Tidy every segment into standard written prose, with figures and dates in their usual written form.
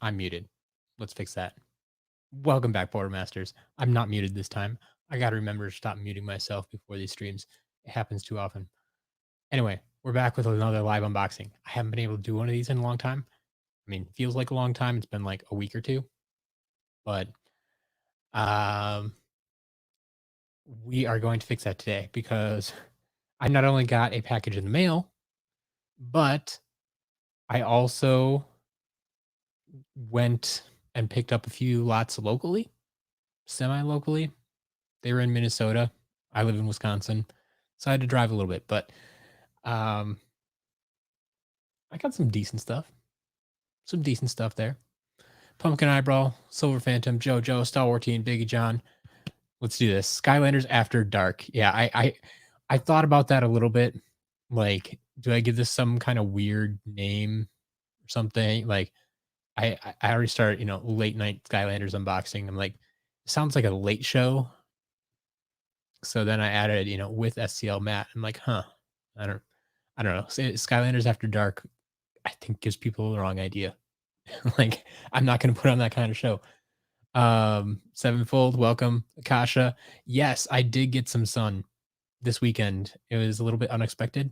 I'm muted. Let's fix that. Welcome back, Bordermasters. I'm not muted this time. I got to remember to stop muting myself before these streams. It happens too often. Anyway, we're back with another live unboxing. I haven't been able to do one of these in a long time. I mean, feels like a long time. It's been like a week or two, but um, we are going to fix that today because I not only got a package in the mail, but I also went and picked up a few lots locally, semi locally. They were in Minnesota. I live in Wisconsin, so I had to drive a little bit, but um, I got some decent stuff. Some decent stuff there. Pumpkin Eyebrow, Silver Phantom, JoJo, Stalwart Teen, Biggie John. Let's do this. Skylanders After Dark. Yeah, I thought about that a little bit. Like, do I give this some kind of weird name or something? Like, I already started, late night Skylanders unboxing. I'm like, it sounds like a late show. So then I added, with SCL Matt. I'm like, huh, I don't, I don't know. Skylanders After Dark, I think gives people the wrong idea. Like, I'm not going to put on that kind of show. Sevenfold, welcome, Akasha. Yes, I did get some sun this weekend. It was a little bit unexpected.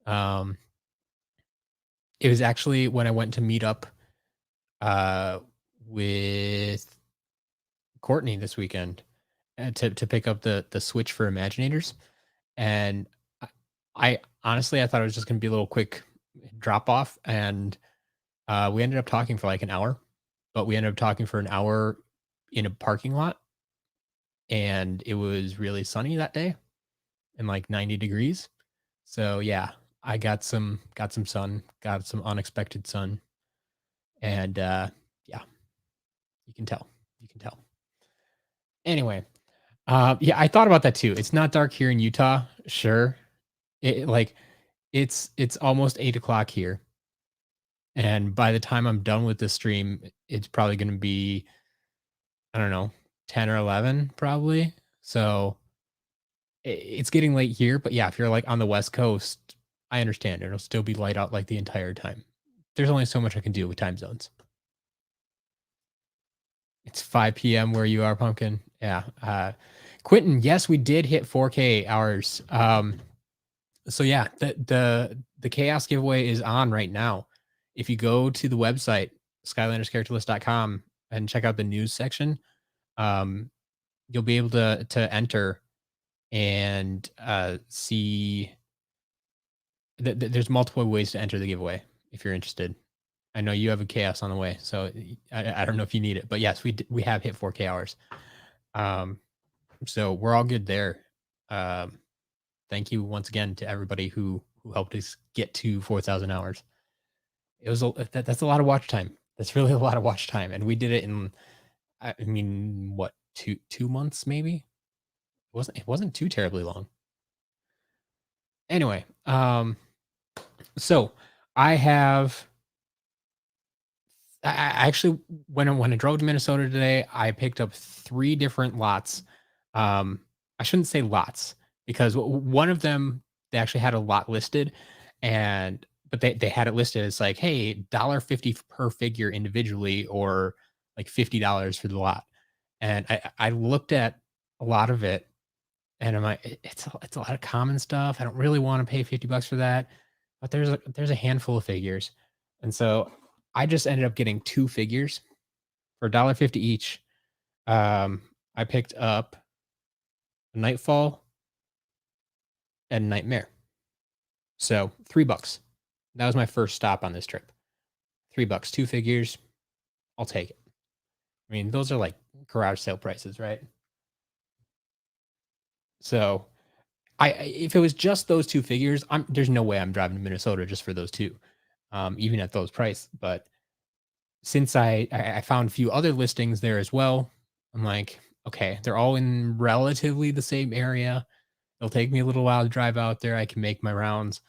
Um, it was actually when I went to meet up uh with Courtney this weekend to pick up the Switch for Imaginators, and I honestly I thought it was just gonna be a little quick drop off, and we ended up talking for like an hour, but we ended up talking for an hour in a parking lot, and it was really sunny that day and like 90 degrees. So yeah, I got some sun, got some unexpected sun, and yeah, you can tell. You can tell. Anyway, yeah, I thought about that too. It's not dark here in Utah, sure. Like it's almost 8 o'clock here, and by the time I'm done with this stream, it's probably going to be I don't know 10 or 11 probably. So it's getting late here, but yeah, if you're like on the West Coast, I understand it'll still be light out like the entire time. There's only so much I can do with time zones. It's 5 p.m. where you are, Pumpkin. Yeah. Quentin, yes, we did hit 4K hours. So yeah, the chaos giveaway is on right now. If you go to the website, skylanderscharacterlist.com and check out the news section, um, you'll be able to enter and see there's multiple ways to enter the giveaway if you're interested. I know you have a chaos on the way, so I don't know if you need it, but yes, we have hit 4K hours. So we're all good there. Um, thank you once again to everybody who helped us get to 4,000 hours. It was that's a lot of watch time. That's really a lot of watch time, and we did it in I mean what 2 months maybe. It wasn't too terribly long. Anyway, so I have I actually when I drove to Minnesota today, I picked up 3 different lots. I shouldn't say lots because one of them they actually had a lot listed, and but they had it listed as like, hey, $1.50 per figure individually, or like $50 for the lot. And I looked at a lot of it, and I'm like, it's a lot of common stuff. I don't really want to pay $50 for that, but there's a handful of figures, and so I just ended up getting 2 figures for $1.50 each. I picked up Nightfall and Nightmare. So $3. That was my first stop on this trip. $3, 2 figures. I'll take it. I mean, those are like garage sale prices, right? So if it was just those 2 figures, there's no way I'm driving to Minnesota just for those 2, even at those price. But since I found a few other listings there as well, I'm like, okay, they're all in relatively the same area. It'll take me a little while to drive out there. I can make my rounds.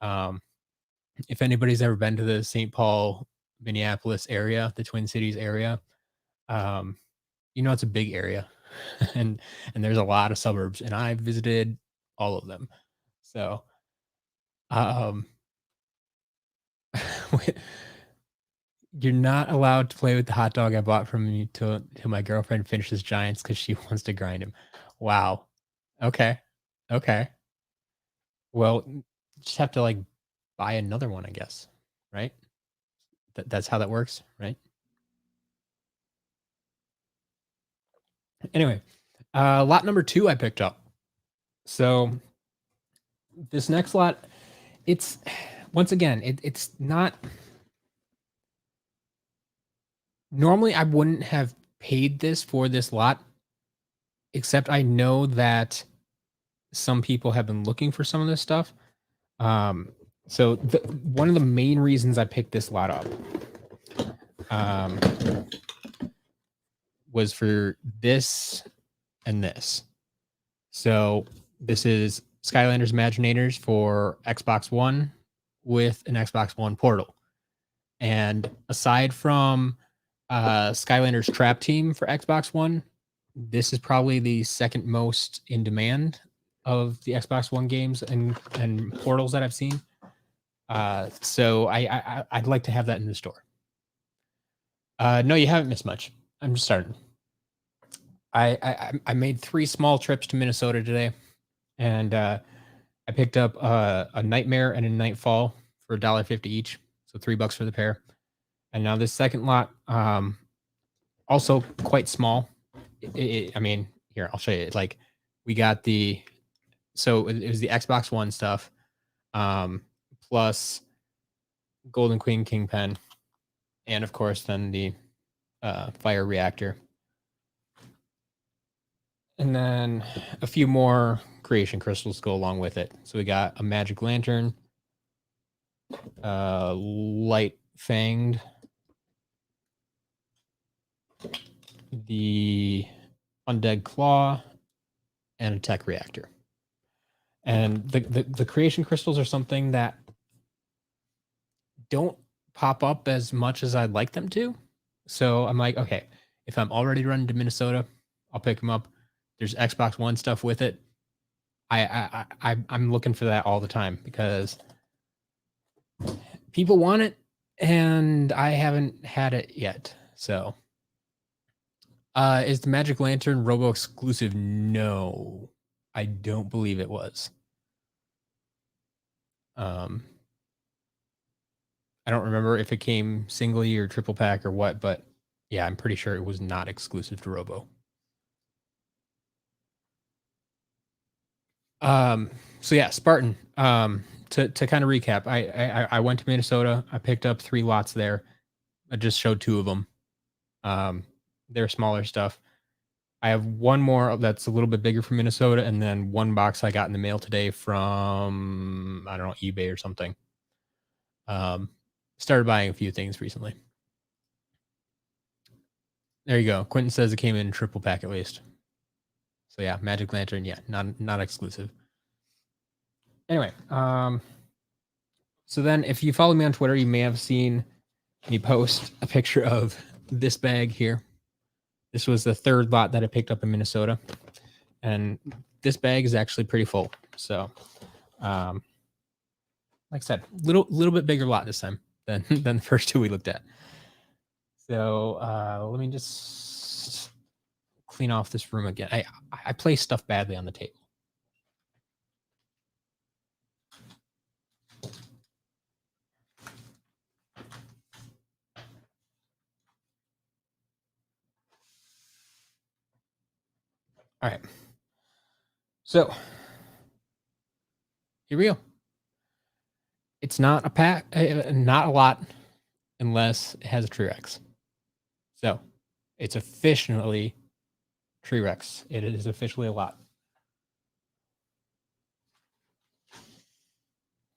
Um, if anybody's ever been to the St. Paul, Minneapolis area, the Twin Cities area, um, it's a big area, and there's a lot of suburbs, and I visited all of them. So, um, You're not allowed to play with the hot dog I bought from you till my girlfriend finishes Giants because she wants to grind him. Wow. Okay. Okay. Well, just have to, like, buy another one, I guess, right? That's how that works, right? Anyway, lot number 2 I picked up. So, this next lot, it's once again, it's not normally, I wouldn't have paid this for this lot, except I know that some people have been looking for some of this stuff. Um, so one of the main reasons I picked this lot up um, was for this and this. So this is Skylanders Imaginators for Xbox One with an Xbox One portal. And aside from Skylanders Trap Team for Xbox One, this is probably the second most in demand of the Xbox One games and portals that I've seen. So I'd like to have that in the store. No, you haven't missed much. I'm just starting. I made 3 small trips to Minnesota today, and I picked up a Nightmare and a Nightfall for $1.50 each, so $3 for the pair. And now this second lot, also quite small. I mean, here I'll show you. Like, we got so it was the Xbox One stuff, plus Golden Queen Kingpin, and of course then the fire reactor, and then a few more creation crystals go along with it. So we got a magic lantern, light fanged, the undead claw, and a tech reactor. And the creation crystals are something that don't pop up as much as I'd like them to. So I'm like, okay, if I'm already running to Minnesota, I'll pick them up. There's Xbox One stuff with it. I'm looking for that all the time because people want it and I haven't had it yet. So, is the Magic Lantern Robo exclusive? No, I don't believe it was. I don't remember if it came singly or triple pack or what, but yeah, I'm pretty sure it was not exclusive to Robo. So yeah, Spartan. To kind of recap, I went to Minnesota. I picked up 3 lots there. I just showed 2 of them. They're smaller stuff. I have one more that's a little bit bigger from Minnesota, and then 1 box I got in the mail today from, I don't know, eBay or something. Started buying a few things recently. There you go. Quentin says it came in triple pack at least. So yeah, Magic Lantern, yeah, not exclusive. Anyway, so then if you follow me on Twitter, you may have seen me post a picture of this bag here. This was the 3rd lot that I picked up in Minnesota, and this bag is actually pretty full. So, like I said, little bit bigger lot this time than the first 2 we looked at. So let me just clean off this room again. I place stuff badly on the table. All right. So here we go. It's not a pack, not a lot, unless it has a T-Rex. So it's officially T-Rex. It is officially a lot.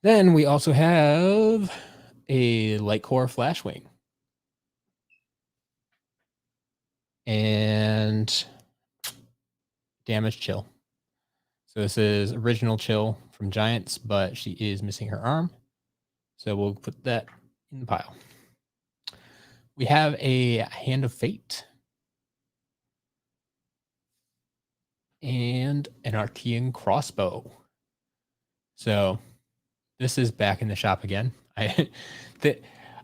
Then we also have a Light Core Flashwing. And Damaged Chill. So this is original Chill from Giants, but she is missing her arm. So we'll put that in the pile. We have a Hand of Fate. And an Archean Crossbow. So this is back in the shop again.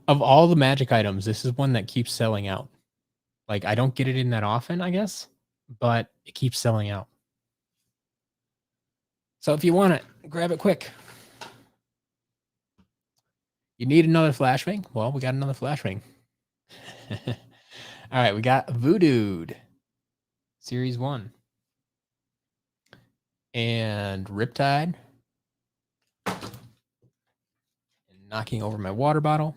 Of all the magic items, this is one that keeps selling out. Like, I don't get it in that often, I guess, but it keeps selling out. So if you want it, grab it quick. You need another flashbang? Well, we got another flashbang. All right, we got Voodooed Series 1 and Riptide. And knocking over my water bottle.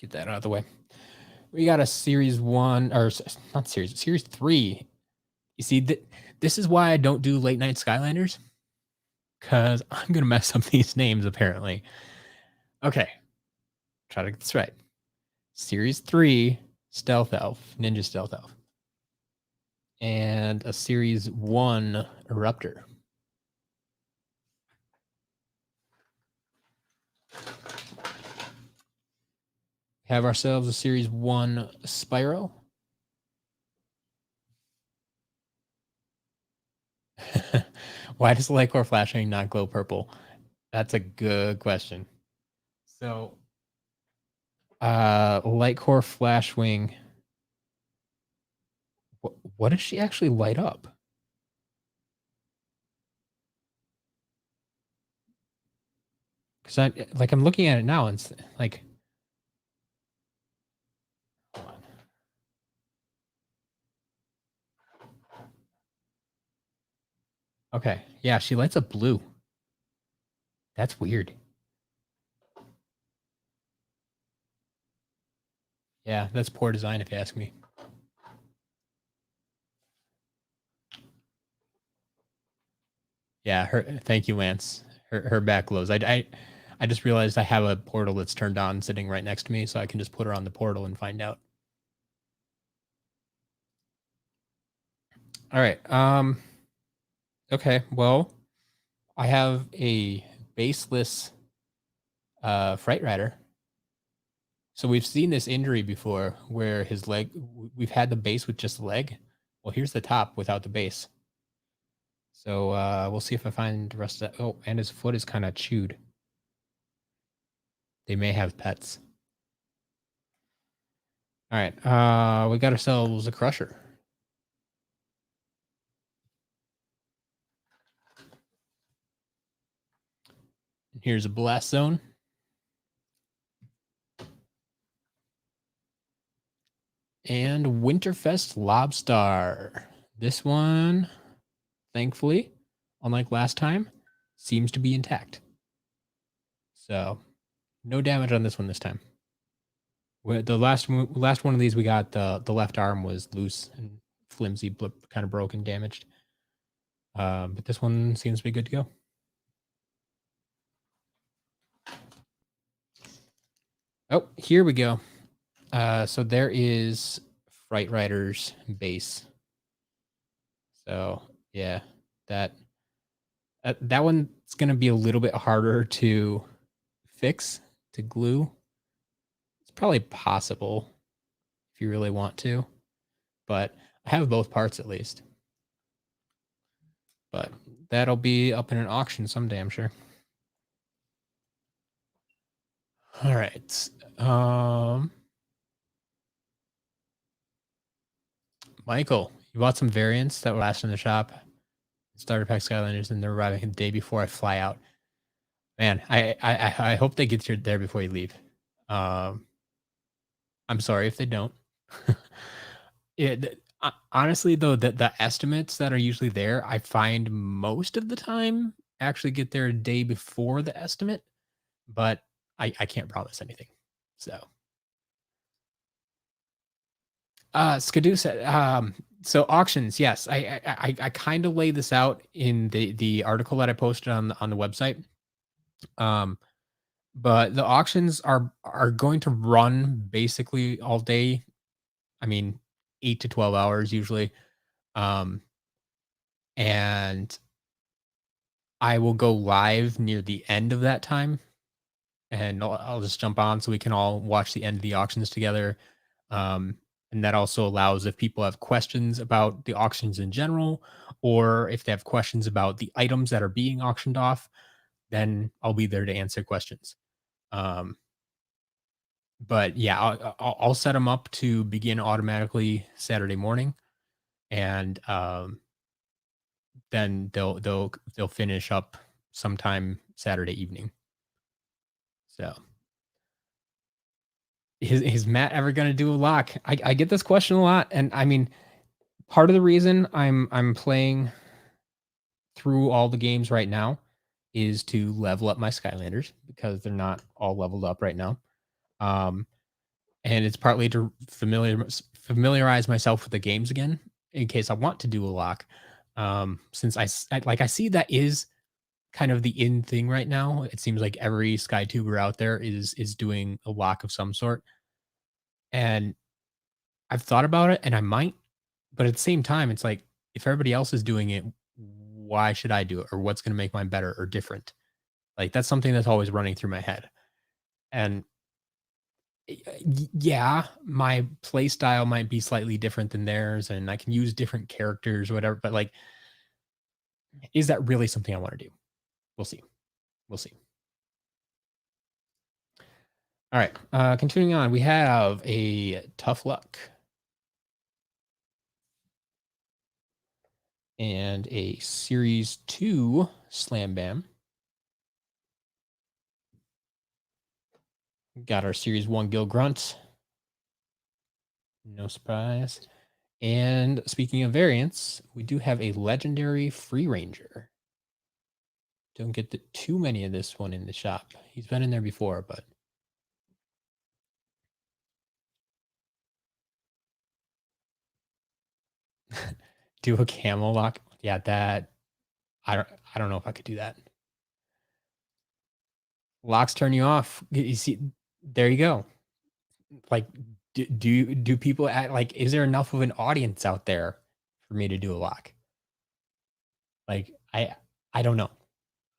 Get that out of the way. We got a Series 1, or not Series 3. You see, this is why I don't do late night Skylanders, because I'm going to mess up these names, apparently. Okay, try to get this right. Series 3 Stealth Elf, Ninja Stealth Elf. And a Series 1 Eruptor. Have ourselves a Series 1 Spyro. Why does Lightcore Flashing not glow purple? That's a good question. So, Lightcore Flashwing. What does she actually light up? Because I'm looking at it now and it's like, hold on. Okay, yeah, she lights up blue. That's weird. Yeah, that's poor design if you ask me. Yeah, thank you, Lance. Her back glows. I just realized I have a portal that's turned on sitting right next to me, so I can just put her on the portal and find out. All right. Okay, well, I have a baseless Fright Rider. So we've seen this injury before where his leg, we've had the base with just the leg. Well, here's the top without the base. So we'll see if I find the rest of that. Oh, and his foot is kind of chewed. They may have pets. All right, we got ourselves a Crusher. Here's a Blast Zone. And Winterfest Lobstar. This one, thankfully, unlike last time, seems to be intact. So, no damage on this one this time. The last one of these we got, the left arm was loose and flimsy, kind of broken, damaged. But this one seems to be good to go. Oh, here we go. So there is Fright Rider's base. So yeah, that one's gonna be a little bit harder to fix, to glue. It's probably possible if you really want to, but I have both parts at least. But that'll be up in an auction someday, I'm sure. All right. Michael, you bought some variants that were last in the shop. Starter pack Skylanders, and they're arriving the day before I fly out. Man, I hope they get there before you leave. I'm sorry if they don't. Honestly, though, the estimates that are usually there, I find most of the time actually get there a day before the estimate, but I can't promise anything. So, Skidoo said, so auctions, yes, I kind of lay this out in the article that I posted on the website. But the auctions are going to run basically all day. I mean, 8 to 12 hours usually. Um, and I will go live near the end of that time, and I'll just jump on so we can all watch the end of the auctions together. And that also allows if people have questions about the auctions in general, or if they have questions about the items that are being auctioned off, then I'll be there to answer questions. Um, but yeah, I'll set them up to begin automatically Saturday morning, and then they'll finish up sometime Saturday evening. So is Matt ever gonna do a lock? I get this question a lot, and I mean, part of the reason I'm playing through all the games right now is to level up my Skylanders because they're not all leveled up right now. Um, and it's partly to familiarize myself with the games again in case I want to do a lock. Since like I see that is kind of the in thing right now. It seems like every SkyTuber out there is doing a lock of some sort, and I've thought about it, and I might, but at the same time, it's like if everybody else is doing it, why should I do it, or what's going to make mine better or different? Like that's something that's always running through my head, and yeah, my play style might be slightly different than theirs, and I can use different characters or whatever. But like, is that really something I want to do? We'll see. We'll see. All right. Continuing on, we have a tough luck and a series 2 slam bam. Got our series 1 Gil Grunt. No surprise. And speaking of variants, we do have a legendary Free Ranger. Don't get too many of this one in the shop. He's been in there before, but do a camel lock. Yeah, that I don't know if I could do that. Locks turn you off. You see, there you go. Like, do people act like? Is there enough of an audience out there for me to do a lock? Like, I don't know.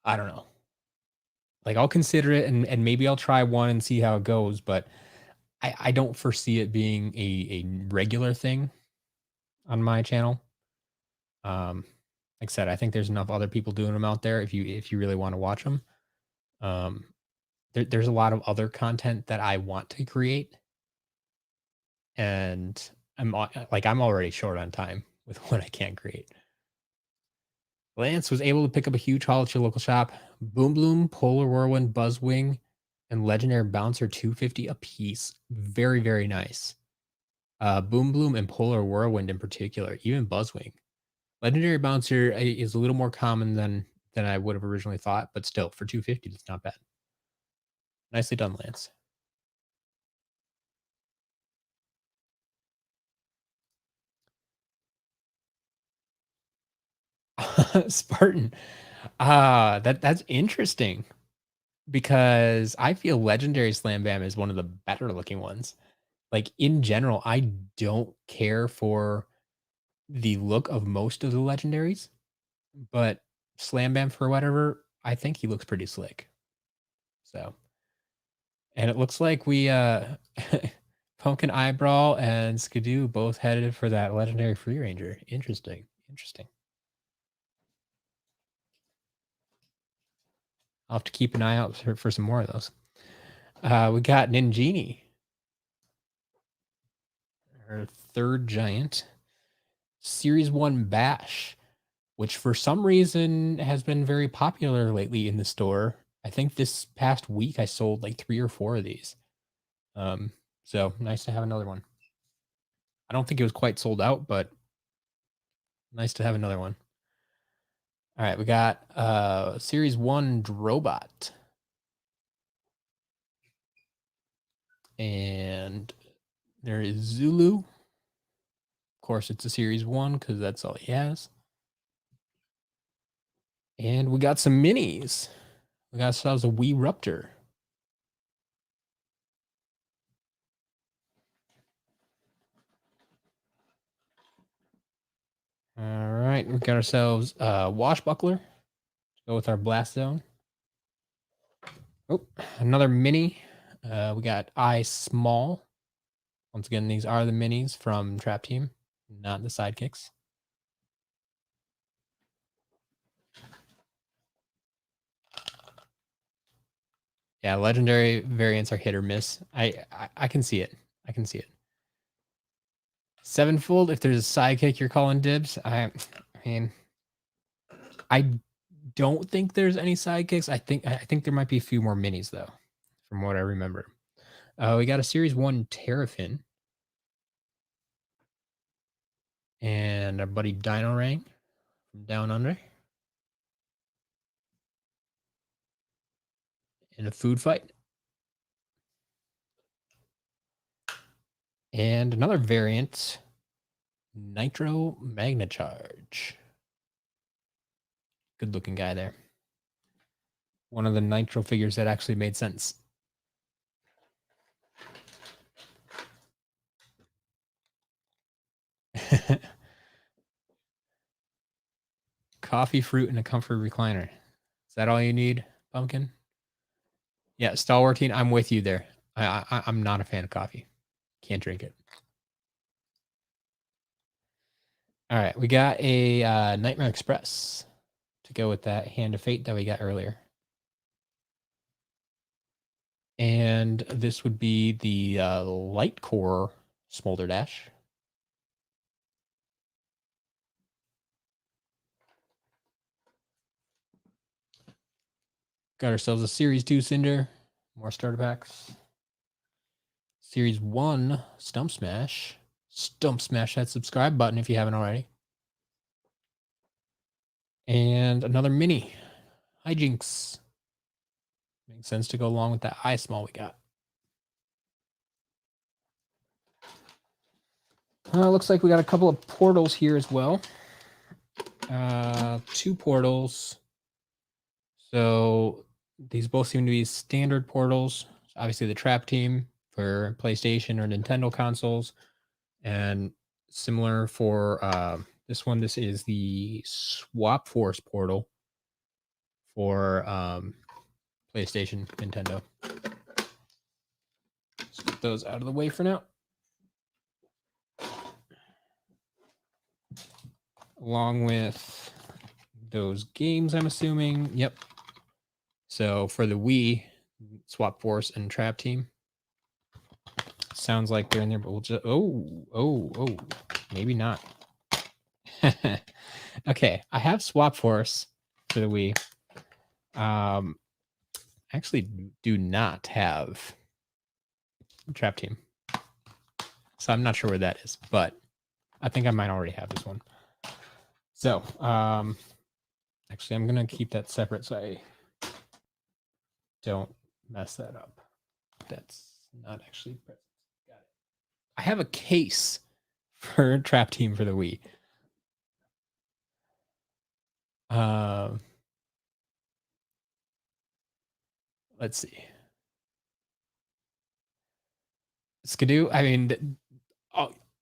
I don't know. Like, I'll consider it, and maybe I'll try one and see how it goes. But I don't foresee it being a regular thing on my channel. Like I said, I think there's enough other people doing them out there if you really want to watch them. Um, there's a lot of other content that I want to create, and I'm already short on time with what I can create. Lance was able to pick up a huge haul at your local shop. Boom Bloom, Polar Whirlwind, Buzzwing, and Legendary Bouncer 250 a piece. Very, very nice. Boom Bloom and Polar Whirlwind in particular, even Buzzwing. Legendary Bouncer is a little more common than I would have originally thought, but still for 250, it's not bad. Nicely done, Lance. Spartan. That's interesting because I feel Legendary Slam Bam is one of the better looking ones. Like in general, I don't care for the look of most of the legendaries, but Slam Bam for whatever, I think he looks pretty slick. So, and it looks like we Pumpkin Eyebrow and Skidoo both headed for that legendary Free Ranger. Interesting. Interesting. I'll have to keep an eye out for some more of those. We got Ninjini, our third giant. Series 1 Bash, which for some reason has been very popular lately in the store. I think this past week I sold like 3 or 4 of these. So nice to have another one. I don't think it was quite sold out, but nice to have another one. All right, we got Series 1 Drobot. And there is Zulu. Of course, it's a Series 1 because that's all he has. And we got some minis. We got ourselves a Wee Ruptor. All right, we got ourselves a Washbuckler. Go with our Blast Zone. Oh, another mini. We got I Small. Once again, these are the minis from Trap Team, not the sidekicks. Yeah, legendary variants are hit or miss. I can see it. I can see it. Sevenfold, if there's a sidekick you're calling dibs, I mean, I don't think there's any sidekicks. I think there might be a few more minis though, from what I remember. We got a Series 1 Terrafin and our buddy Dino Rang from Down Under in a food fight. And another variant, Nitro Magna Charge. Good looking guy there. One of the Nitro figures that actually made sense. Coffee, fruit, and a comfort recliner. Is that all you need, Pumpkin? Yeah, Stalwartine, I'm with you there. I'm not a fan of coffee. Can't drink it. All right, we got a Nightmare Express to go with that Hand of Fate that we got earlier. And this would be the Light Core Smolder Dash. Got ourselves a Series 2 Cinder. More starter packs. Series 1 Stump Smash. Stump Smash that subscribe button if you haven't already. And another mini. Hijinks. Makes sense to go along with that eye small we got. Looks like we got a couple of portals here as well. 2 portals. So these both seem to be standard portals. Obviously the Trap Team for PlayStation or Nintendo consoles. And similar for this one, this is the Swap Force portal for PlayStation, Nintendo. Let's get those out of the way for now. Along with those games, I'm assuming. Yep. So for the Wii, Swap Force and Trap Team. Sounds like they're in there, but we'll just maybe not. Okay, I have Swap Force for the Wii. I actually do not have Trap Team. So I'm not sure where that is, but I think I might already have this one. So, actually, I'm going to keep that separate so I don't mess that up. That's not actually present. Got it. I have a case for Trap Team for the Wii. Let's see. Skidoo, I mean,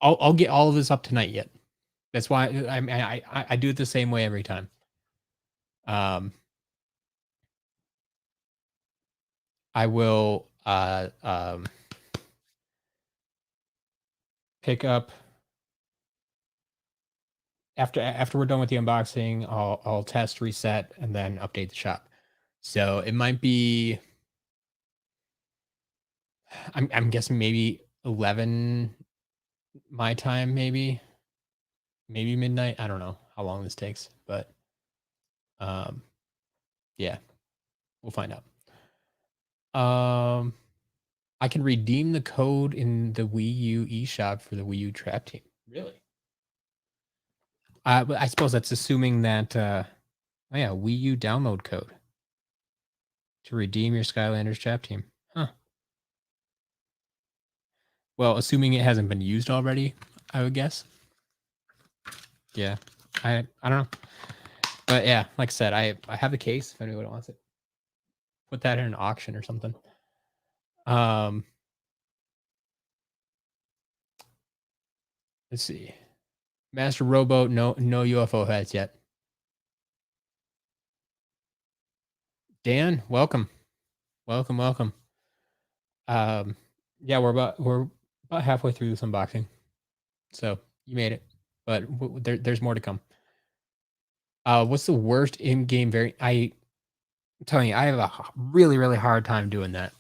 I'll get all of this up tonight yet. That's why I do it the same way every time. I will pick up after we're done with the unboxing. I'll test, reset, and then update the shop. So it might be. I'm guessing maybe 11 my time, maybe midnight. I don't know how long this takes, but yeah, we'll find out. I can redeem the code in the Wii U eShop for the Wii U Trap Team. Really? But I suppose that's assuming that oh yeah, Wii U download code to redeem your Skylanders Trap Team. Huh. Well, assuming it hasn't been used already, I would guess. Yeah. I don't know. But yeah, like I said, I have the case if anyone wants it. Put that in an auction or something. Let's see. Master Rowboat, no UFO heads yet. Dan, welcome. Welcome. Yeah, we're about halfway through this unboxing. So you made it. But there's more to come. What's the worst in-game variant? I'm telling you, I have a really, really hard time doing that.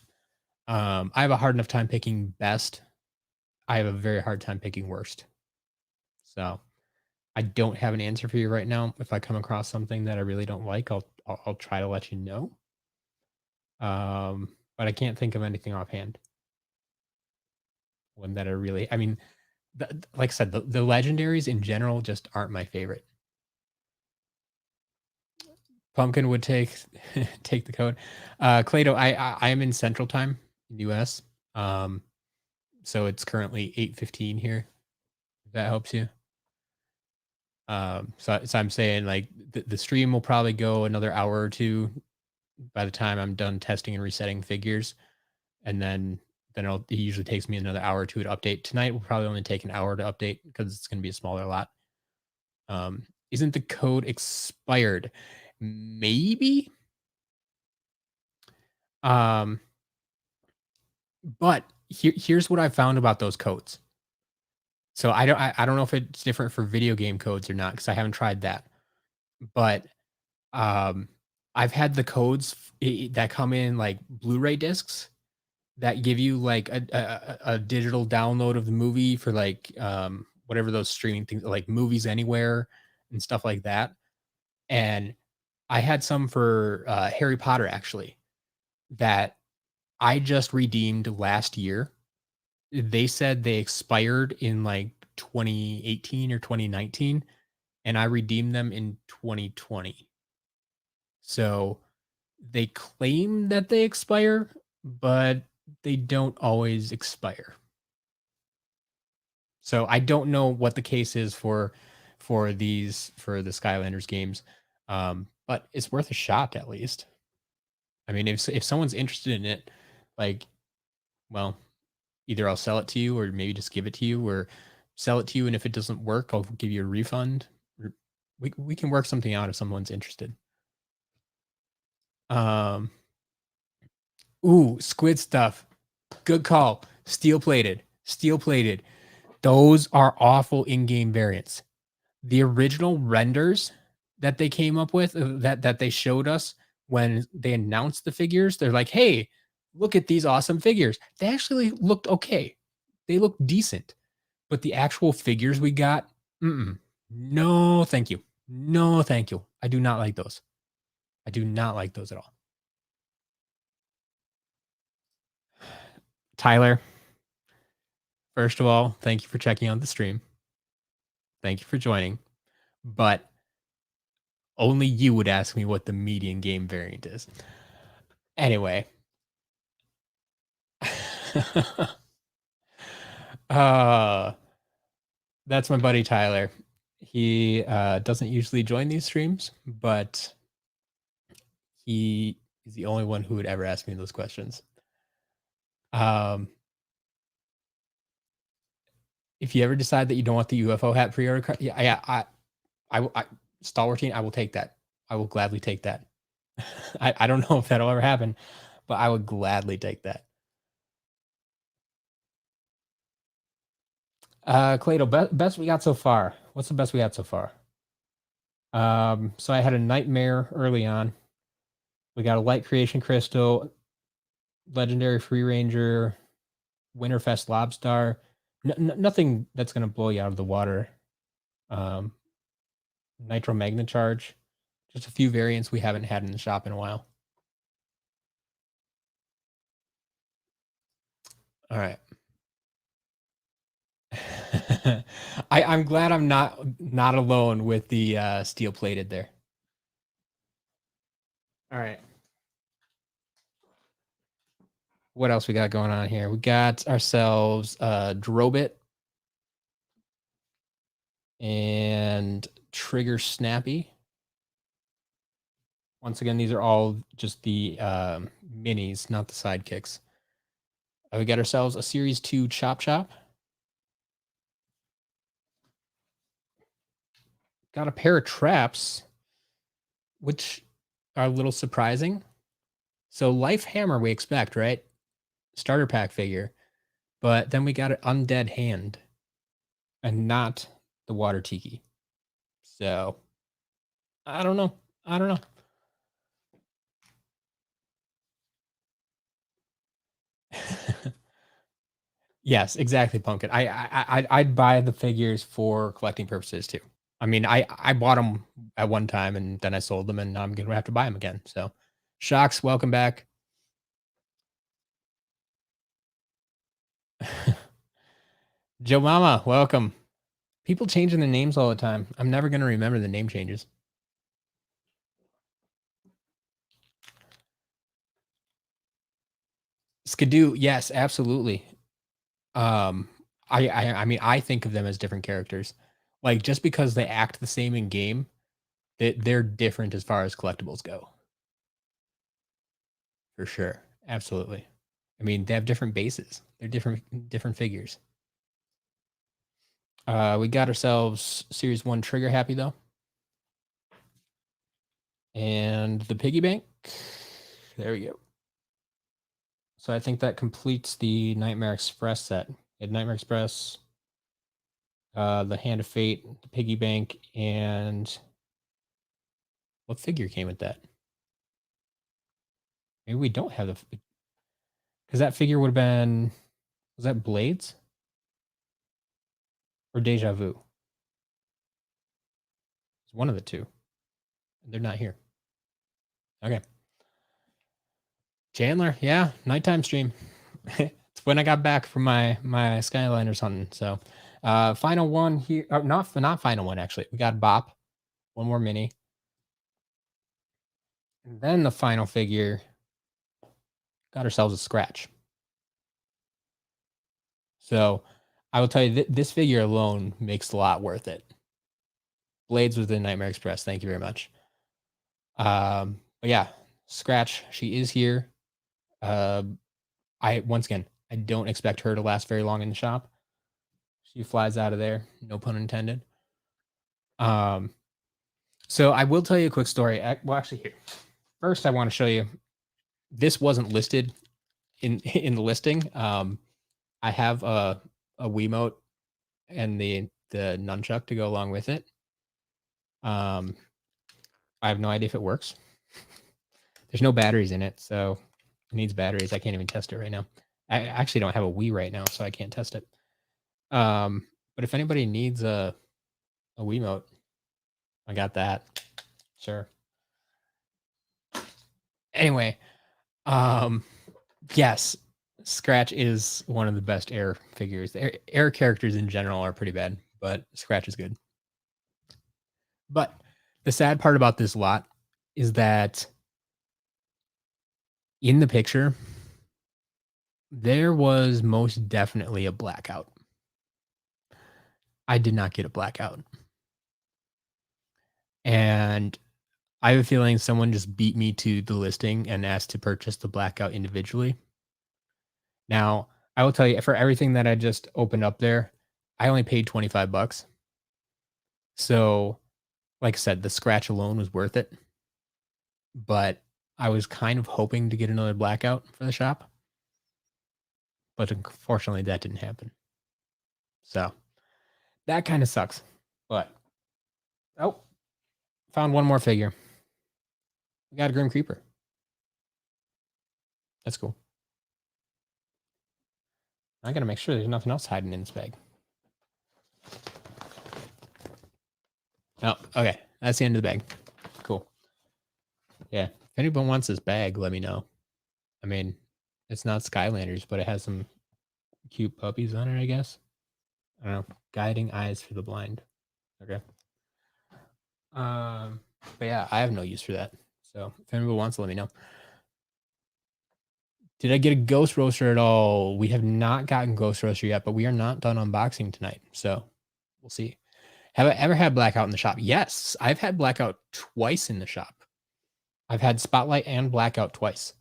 I have a hard enough time picking best. I have a very hard time picking worst. So I don't have an answer for you right now. If I come across something that I really don't like, I'll try to let you know. But I can't think of anything offhand. One that I really, I mean, like I said, the legendaries in general just aren't my favorite. Pumpkin would take take the code. Clado, I am in Central Time, US. Um, so it's currently 8:15 here. If that helps you. So I'm saying like the stream will probably go another hour or two by the time I'm done testing and resetting figures, and then it usually takes me another hour or two to update. Tonight will probably only take an hour to update because it's going to be a smaller lot. Isn't the code expired? Maybe. Um, but here's what I found about those codes. So I don't know if it's different for video game codes or not because I haven't tried that. But um, I've had the codes that come in like Blu-ray discs that give you like a digital download of the movie for like whatever those streaming things like Movies Anywhere and stuff like that. And I had some for Harry Potter actually that I just redeemed last year. They said they expired in like 2018 or 2019, and I redeemed them in 2020. So they claim that they expire, but they don't always expire. So I don't know what the case is for the Skylanders games, but it's worth a shot at least. I mean, if someone's interested in it, like, well, either I'll sell it to you or maybe just give it to you or sell it to you, and if it doesn't work, I'll give you a refund. We can work something out if someone's interested. Um, squid stuff. Good call. Steel plated. Steel plated. Those are awful in-game variants. The original renders that they came up with, that they showed us when they announced the figures, they're like, "Hey, look at these awesome figures." They actually looked okay. They looked decent, but the actual figures we got, mm-mm. No, thank you. No, thank you. I do not like those. I do not like those at all. Tyler, first of all, thank you for checking out the stream. Thank you for joining. But only you would ask me what the median game variant is. Anyway. uh that's my buddy Tyler. He doesn't usually join these streams, but he is the only one who would ever ask me those questions. Um if you ever decide that you don't want the UFO hat pre-order card, I Stalwart team, I will take that. I will gladly take that. I don't know if that'll ever happen, but I would gladly take that. Clado, best we got so far. What's the best we got so far? So I had a nightmare early on. We got a light creation crystal, legendary free ranger, Winterfest lobstar. Nothing that's gonna blow you out of the water. Um, Nitro magna charge. Just a few variants we haven't had in the shop in a while. All right. I'm glad I'm not alone with the steel plated there. All right. What else we got going on here? We got ourselves Drobit and Trigger Snappy. Once again, these are all just the minis, not the sidekicks. We got ourselves a Series 2 Chop Chop. Got a pair of traps, which are a little surprising. So Life Hammer we expect, right? Starter pack figure. But then we got an Undead Hand and not the Water Tiki. So I don't know. Yes, exactly, Pumpkin. I'd buy the figures for collecting purposes too. I mean, I bought them at one time and then I sold them and now I'm gonna have to buy them again. So, Shocks, welcome back. Joe Mama, welcome. People changing their names all the time. I'm never gonna remember the name changes. Skidoo, yes, absolutely. Um, I mean, I think of them as different characters. Like just because they act the same in game, they're different as far as collectibles go. For sure. Absolutely. I mean, they have different bases. They're different figures. We got ourselves Series 1 Trigger Happy though. And the piggy bank. There we go. So I think that completes the Nightmare Express set. Nightmare Express, the Hand of Fate, the piggy bank, and what figure came with that? Maybe we don't have the because that figure would have been, was that Blades or Deja Vu? It's one of the two. They're not here. Okay. Chandler, yeah, nighttime stream. It's when I got back from my Skylanders hunting. So, final one here. Oh, not final one actually. We got Bop, one more mini, and then the final figure. Got ourselves a Scratch. So, I will tell you this figure alone makes a lot worth it. Blades within Nightmare Express. Thank you very much. But yeah, Scratch. She is here. Uh, I once again, I don't expect her to last very long in the shop. She flies out of there, no pun intended. Um, so I will tell you a quick story. Well, actually, here first, I want to show you. This wasn't listed in in the listing. I have a Wiimote and the nunchuck to go along with it. Um, I have no idea if it works. There's no batteries in it, so it needs batteries. I can't even test it right now. I actually don't have a Wii right now, so I can't test it. But if anybody needs a Wiimote, I got that. Sure. Anyway, um, yes, Scratch is one of the best air figures. Air characters in general are pretty bad, but Scratch is good. But the sad part about this lot is that in the picture, there was most definitely a blackout. I did not get a blackout. And I have a feeling someone just beat me to the listing and asked to purchase the blackout individually. Now, I will tell you for everything that I just opened up there, I only paid 25 bucks. So, like I said, the scratch alone was worth it. But I was kind of hoping to get another blackout for the shop. But unfortunately, that didn't happen. So, that kind of sucks. But, oh, found one more figure. We got a Grim Creeper. That's cool. I gotta make sure there's nothing else hiding in this bag. Oh, okay. That's the end of the bag. Cool. Yeah. If anyone wants this bag, let me know. I mean, it's not Skylanders, but it has some cute puppies on it, I guess. I don't know. Guiding eyes for the blind. Okay. But yeah, I have no use for that. So if anyone wants, let me know. Did I get a Ghost Roaster at all? We have not gotten Ghost Roaster yet, but we are not done unboxing tonight. So we'll see. Have I ever had Blackout in the shop? Yes, I've had Blackout twice in the shop. I've had Spotlight and Blackout twice.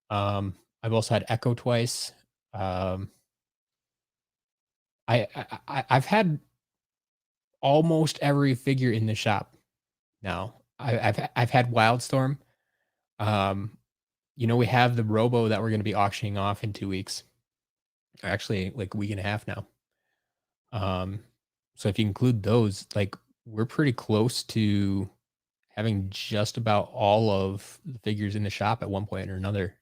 I've also had Echo twice. I've had almost every figure in the shop now. I've had Wildstorm. We have the Robo that we're going to be auctioning off in 2 weeks. Or actually, like a week and a half now. So if you include those, like we're pretty close to having just about all of the figures in the shop at one point or another,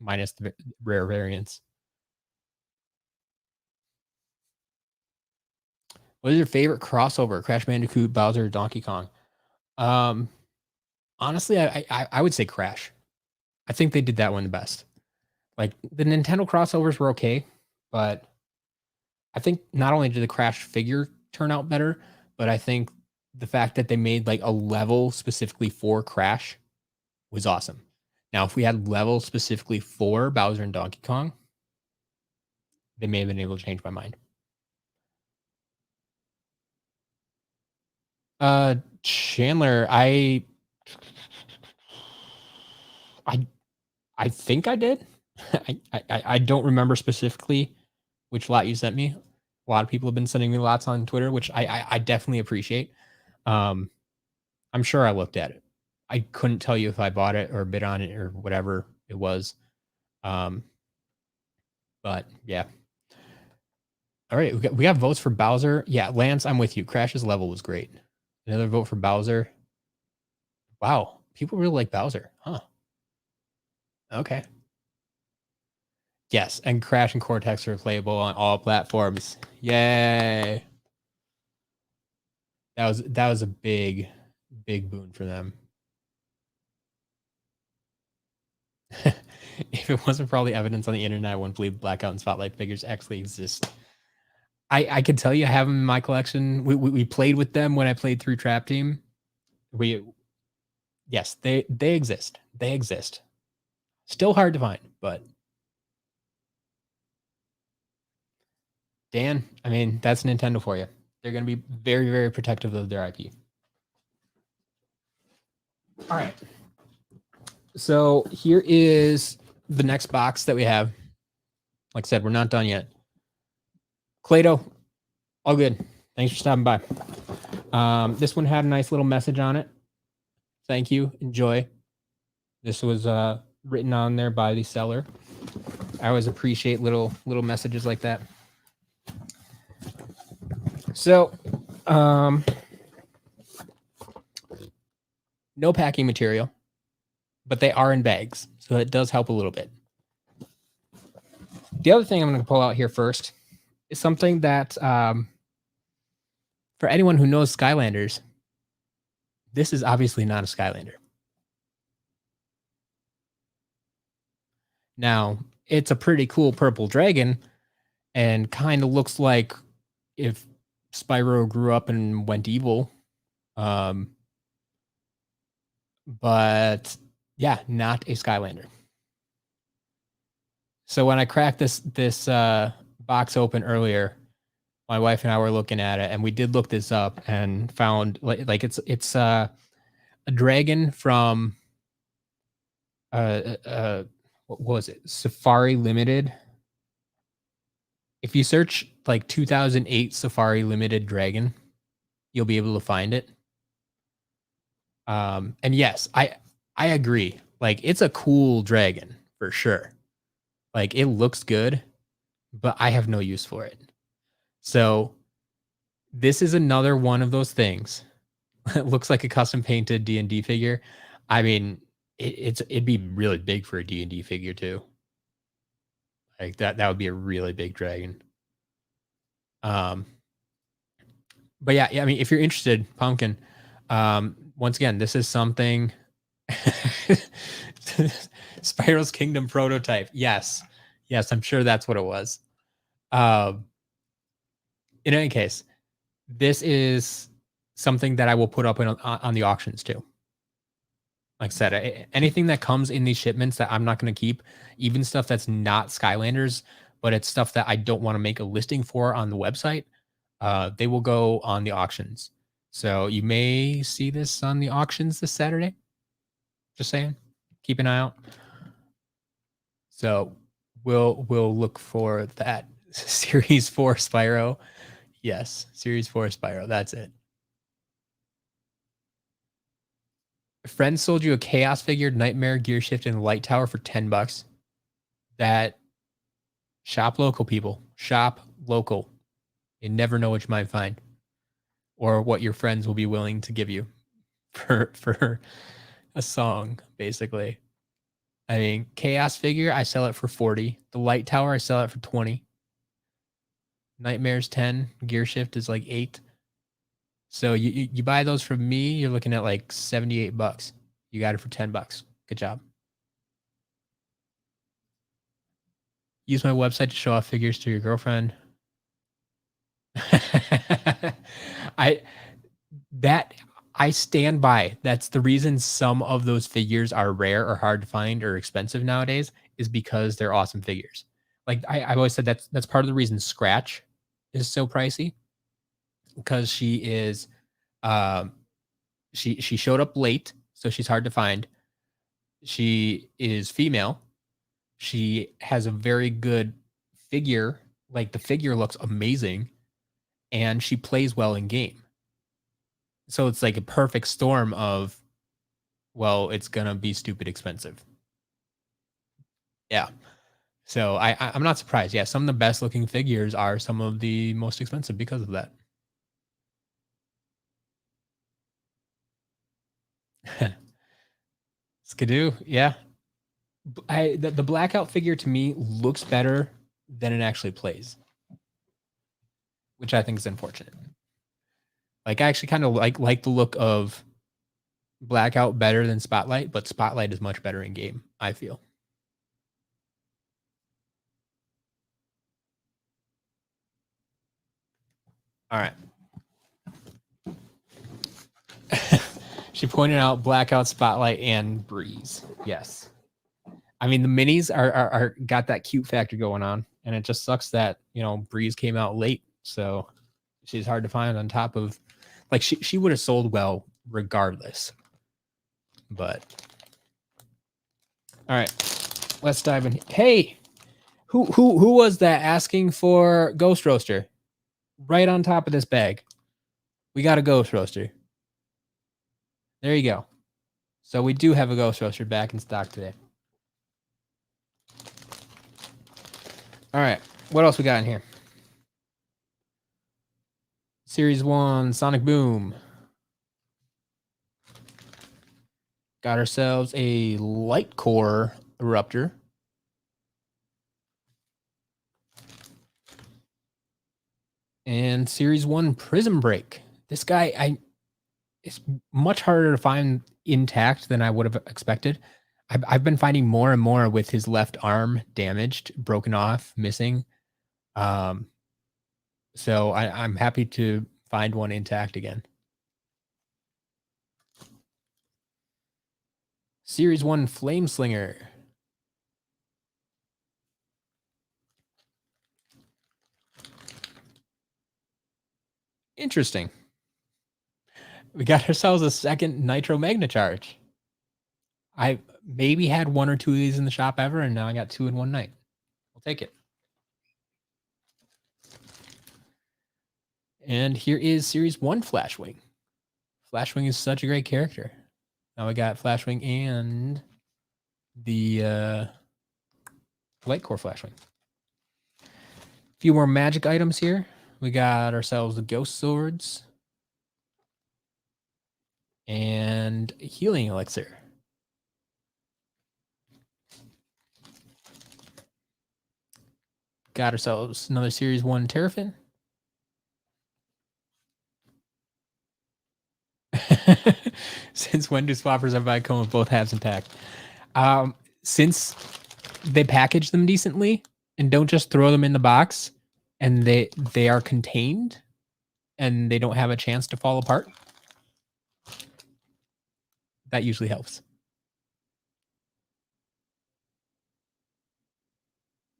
minus the rare variants. What is your favorite crossover? Crash Bandicoot, Bowser, Donkey Kong? Um, honestly, I would say Crash. I think they did that one the best. Like the Nintendo crossovers were okay, but I think not only did the Crash figure turn out better, but I think the fact that they made like a level specifically for Crash was awesome. Now, if we had levels specifically for Bowser and Donkey Kong, they may have been able to change my mind. Chandler, I I think I did. I don't remember specifically which lot you sent me. A lot of people have been sending me lots on Twitter, which I definitely appreciate. Um, I'm sure I looked at it. I couldn't tell you if I bought it or bid on it or whatever it was. Um, but yeah. All right, we got votes for Bowser. Yeah, Lance, I'm with you. Crash's level was great. Another vote for Bowser. Wow, people really like Bowser, huh? Okay. Yes, and Crash and Cortex are playable on all platforms. Yay! That was a big boon for them. If it wasn't for all the evidence on the internet, I wouldn't believe Blackout and Spotlight figures actually exist. I can tell you I have them in my collection. We played with them when I played through Trap Team. Yes, they exist. They exist. Still hard to find, but Dan, I mean, that's Nintendo for you. They're going to be very, very protective of their IP. All right. So here is the next box that we have. Like I said, we're not done yet. Clado, all good. Thanks for stopping by. This one had a nice little message on it. Thank you. Enjoy. This was written on there by the seller. I always appreciate little messages like that. So, no packing material, but they are in bags, so it does help a little bit. The other thing I'm going to pull out here first is something that, for anyone who knows Skylanders, this is obviously not a Skylander. Now, it's a pretty cool purple dragon and kind of looks like if Spyro grew up and went evil. But yeah, not a Skylander. So when I cracked this box open earlier, my wife and I were looking at it, and we did look this up and found like it's a dragon from what was it? Safari Limited. If you search like 2008 Safari Limited dragon, you'll be able to find it. And yes, I agree. Like it's a cool dragon for sure. Like it looks good, but I have no use for it. So this is another one of those things. It looks like a custom painted D&D figure. I mean, it'd be really big for a D&D figure too. Like that would be a really big dragon. But yeah, I mean, if you're interested, Pumpkin, once again, this is something Spyro's Kingdom prototype. Yes, I'm sure that's what it was. In any case, this is something that I will put up on the auctions too. Like I said, anything that comes in these shipments that I'm not going to keep, even stuff that's not Skylanders, but it's stuff that I don't want to make a listing for on the website, they will go on the auctions. So you may see this on the auctions this Saturday. Just saying, keep an eye out. So we'll look for that Series 4 Spyro. Yes, Series 4 Spyro. That's it. A friend sold you a Chaos figure, Nightmare, Gear Shift, and Light Tower for $10. That shop local, people. Shop local. You never know what you might find, or what your friends will be willing to give you for a song, basically. I mean, Chaos figure, I sell it for 40. The Light Tower, I sell it for 20. Nightmares 10. Gear Shift is like 8. So you buy those from me, you're looking at like $78. You got it for $10. Good job. Use my website to show off figures to your girlfriend. I that I stand by. That's the reason some of those figures are rare or hard to find or expensive nowadays is because they're awesome figures. Like I've always said that's part of the reason Scratch is so pricey because she is um she showed up late, so she's hard to find. She is female. She has a very good figure. Like the figure looks amazing and she plays well in game. So it's like a perfect storm of, well, it's gonna be stupid expensive. Yeah. So I'm not surprised. Yeah, some of the best looking figures are some of the most expensive because of that. Skidoo, yeah. The blackout figure to me looks better than it actually plays, which I think is unfortunate. Like I actually kind of like the look of blackout better than spotlight, but spotlight is much better in game, I feel. All right. She pointed out blackout, spotlight, and breeze. Yes. I mean the minis are got that cute factor going on, and it just sucks that breeze came out late, so she's hard to find. On top of, like she would have sold well regardless. But all right, let's dive in. Hey, who was that asking for Ghost Roaster? Right on top of this bag, we got a Ghost Roaster. There you go. So we do have a Ghost Roaster back in stock today. All right, what else we got in here? Series 1 Sonic Boom. Got ourselves a Light Core Eruptor. And Series 1 Prism Break. This guy, it's much harder to find intact than I would have expected. I've been finding more and more with his left arm damaged, broken off, missing. So I'm happy to find one intact again. Series 1 Flame Slinger. Interesting. We got ourselves a second Nitro Magna Charge. I maybe had one or two of these in the shop ever, and now I got two in one night. I'll take it. And here is Series 1 Flashwing. Flashwing is such a great character. Now we got Flashwing and the Light Core Flashwing. A few more magic items here. We got ourselves the Ghost Swords and Healing Elixir. Got ourselves another Series 1 Terrafin. Since when do swappers have come with both halves intact? Since they package them decently and don't just throw them in the box, and they are contained and they don't have a chance to fall apart, that usually helps.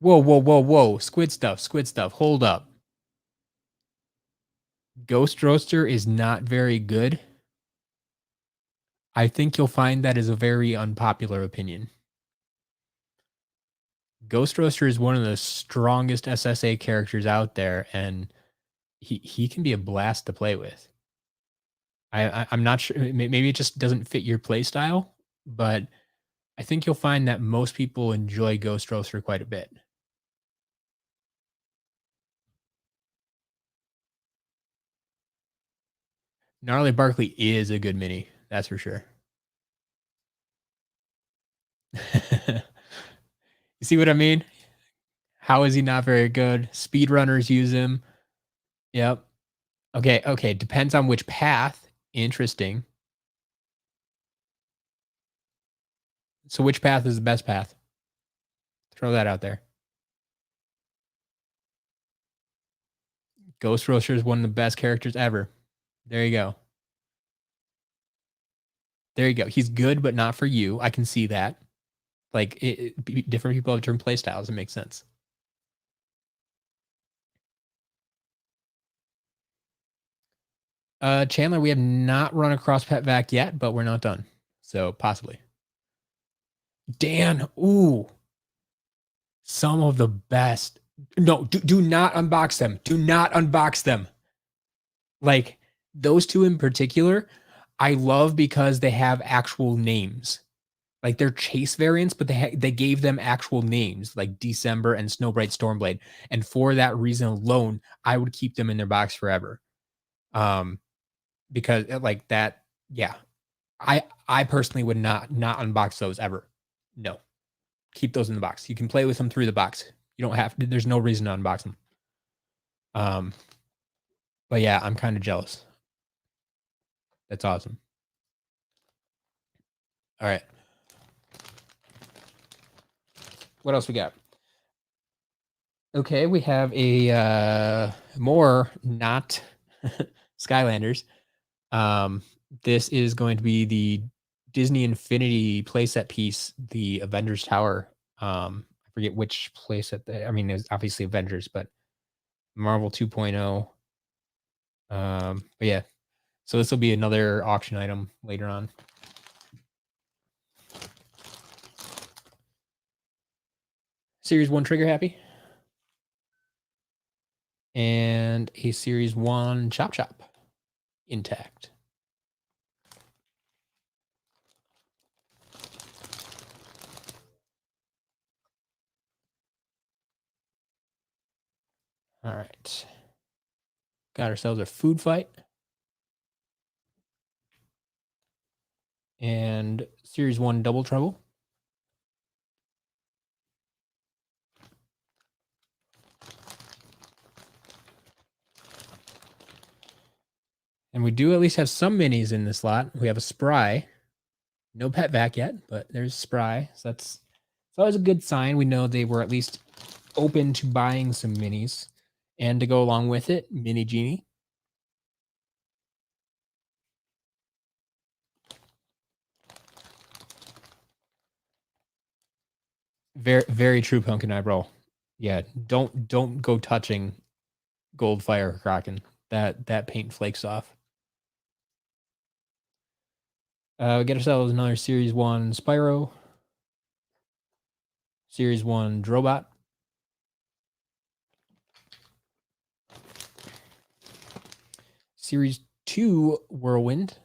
Whoa. Squid stuff. Hold up. Ghost Roaster is not very good. I think you'll find that is a very unpopular opinion. Ghost Roaster is one of the strongest SSA characters out there, and he can be a blast to play with. I'm not sure. Maybe it just doesn't fit your play style, but I think you'll find that most people enjoy Ghost Roaster quite a bit. Gnarly Barkley is a good mini, that's for sure. You see what I mean? How is he not very good? Speedrunners use him. Yep. Okay, okay, depends on which path. Interesting. So which path is the best path? Throw that out there. Ghost Roaster is one of the best characters ever. There you go. There you go. He's good, but not for you. I can see that. Like different people have different play styles. It makes sense. Chandler, we have not run across Pet Vac yet, but we're not done. So possibly. Dan, ooh, some of the best. No, do not unbox them. Do not unbox them. Like those two in particular, I love because they have actual names. Like they're chase variants, but they gave them actual names like December and Snowbright Stormblade. And for that reason alone, I would keep them in their box forever. Um, because like that, yeah. I personally would not unbox those ever. No. Keep those in the box. You can play with them through the box. You don't have to, there's no reason to unbox them. Um, but yeah, I'm kind of jealous. That's awesome. All right. What else we got? Okay, we have a more not Skylanders. This is going to be the Disney Infinity playset piece, the Avengers Tower. I forget which playset. I mean, it's obviously Avengers, but Marvel 2.0. But yeah, so this will be another auction item later on. Series 1 trigger happy. And a Series 1 Chop Chop intact. All right. Got ourselves a food fight. And Series 1 Double Trouble. And we do at least have some minis in this lot. We have a Spry. No Pet Vac yet, but there's Spry. So that's always a good sign. We know they were at least open to buying some minis. And to go along with it, Mini Genie. Very, very true, Pumpkin Eyebrow. Yeah, don't go touching Gold Fire Kraken. That paint flakes off. We get ourselves another Series 1 Spyro. Series 1 Drobot. Series 2 Whirlwind.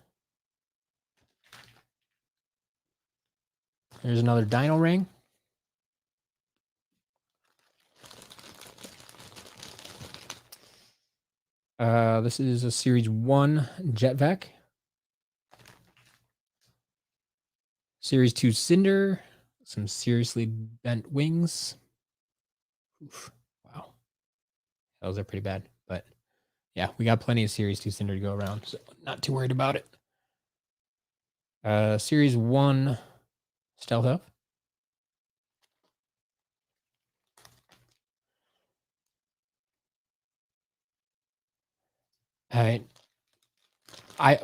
There's another Dino Ring. This is a Series 1 Jetvac. Series 2 Cinder. Some seriously bent wings. Oof, wow. Those are pretty bad. But yeah, we got plenty of Series 2 Cinder to go around, so not too worried about it. Series 1 Stealth Elf. All right.